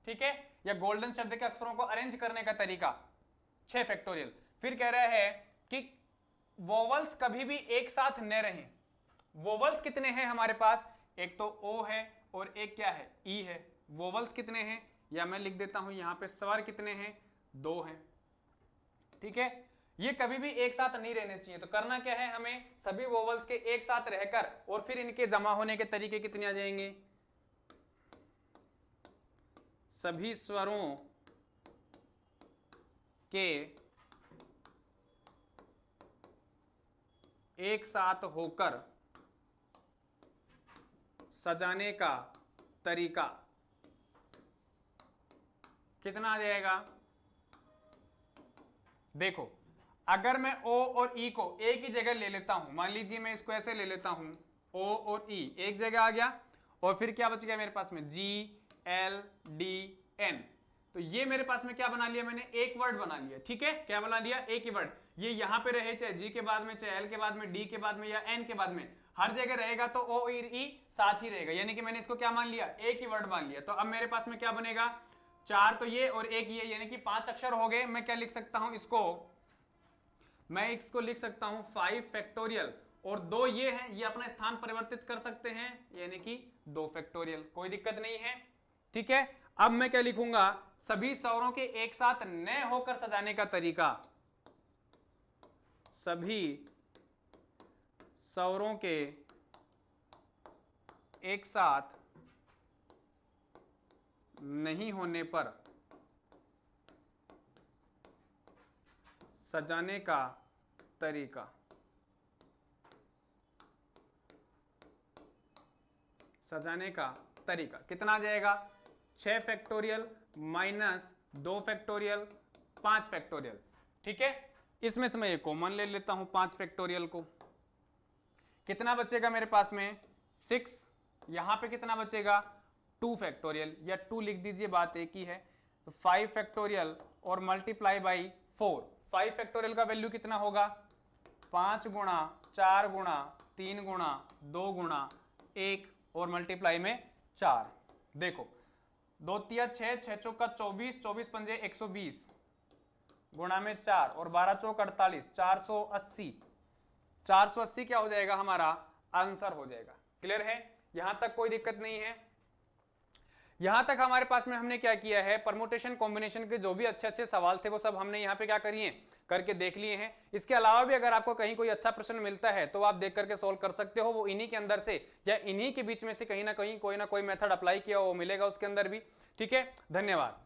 ठीक है। या गोल्डन शब्द के अक्षरों को अरेंज करने का तरीका 6 फैक्टोरियल। फिर कह रहा है कि वोवल्स कभी भी एक साथ न रहें। वोवल्स कितने हैं हमारे पास, एक तो O है और एक क्या है E है। वोवल्स कितने हैं, या मैं लिख देता हूं यहां पे स्वर कितने हैं 2 हैं, ठीक है। ये कभी भी एक साथ नहीं रहने चाहिए। तो करना क्या है हमें, सभी वोवल्स के एक साथ रहकर और फिर इनके जमा होने के तरीके कितने आ जाएंगे, सभी स्वरों के एक साथ होकर सजाने का तरीका कितना आ जाएगा। देखो अगर मैं O और E को एक ही जगह ले लेता हूं, मान लीजिए मैं इसको ऐसे ले लेता हूं, O और E एक जगह आ गया और फिर क्या बच गया मेरे पास में G L D N। तो ये मेरे पास में क्या बना लिया मैंने, एक वर्ड बना लिया, ठीक है। क्या बना लिया, एक ही वर्ड। ये यहां पे रहे चाहे G के बाद में, चाहे L के बाद में, D के बाद में या N के बाद में, हर जगह रहेगा तो O और E साथ ही रहेगा। यानी कि मैंने इसको क्या मान लिया, एक ही वर्ड मान लिया। तो अब मेरे पास में क्या बनेगा, 4 तो ये और एक ये, यानी कि 5 अक्षर हो गए। मैं क्या लिख सकता हूं इसको, मैं इसको लिख सकता हूं 5 फैक्टोरियल और 2 ये हैं, ये अपना स्थान परिवर्तित कर सकते हैं यानी कि 2 फैक्टोरियल, कोई दिक्कत नहीं है, ठीक है। अब मैं क्या लिखूंगा, सभी स्वरों के एक साथ न होकर सजाने का तरीका, सभी स्वरों के एक साथ नहीं होने पर सजाने का तरीका। सजाने का तरीका कितना आ जाएगा, 6 फैक्टोरियल माइनस 2 फैक्टोरियल 5 फैक्टोरियल, ठीक है। इसमें से मैं ये कॉमन ले लेता हूं 5 फैक्टोरियल को। कितना बचेगा मेरे पास में 6, यहां पे कितना बचेगा 2 फैक्टोरियल, या 2 लिख दीजिए, बात एक ही है। तो 5 फैक्टोरियल और मल्टीप्लाई बाई 4। 5 फैक्टोरियल का वैल्यू कितना होगा, 5 गुणा 4 गुणा 3 गुणा 2 गुणा 1 और मल्टीप्लाई में 4। देखो 2 तिया 6, 6 चौका 24, 24 पंजे 120 गुणा में 4 और 12 चौक 48, 480। 480 क्या हो जाएगा, हमारा आंसर हो जाएगा। क्लियर है, यहां तक कोई दिक्कत नहीं है। यहां तक हमारे पास में हमने क्या किया है, परमुटेशन कॉम्बिनेशन के जो भी अच्छे अच्छे सवाल थे वो सब हमने यहाँ पे क्या करिए, करके देख लिए हैं। इसके अलावा भी अगर आपको कहीं कोई अच्छा प्रश्न मिलता है तो आप देख करके सोल्व कर सकते हो। वो इन्हीं के अंदर से या इन्हीं के बीच में से कहीं ना कहीं कोई ना कोई मेथड अप्लाई किया वो मिलेगा उसके अंदर भी, ठीक है। धन्यवाद।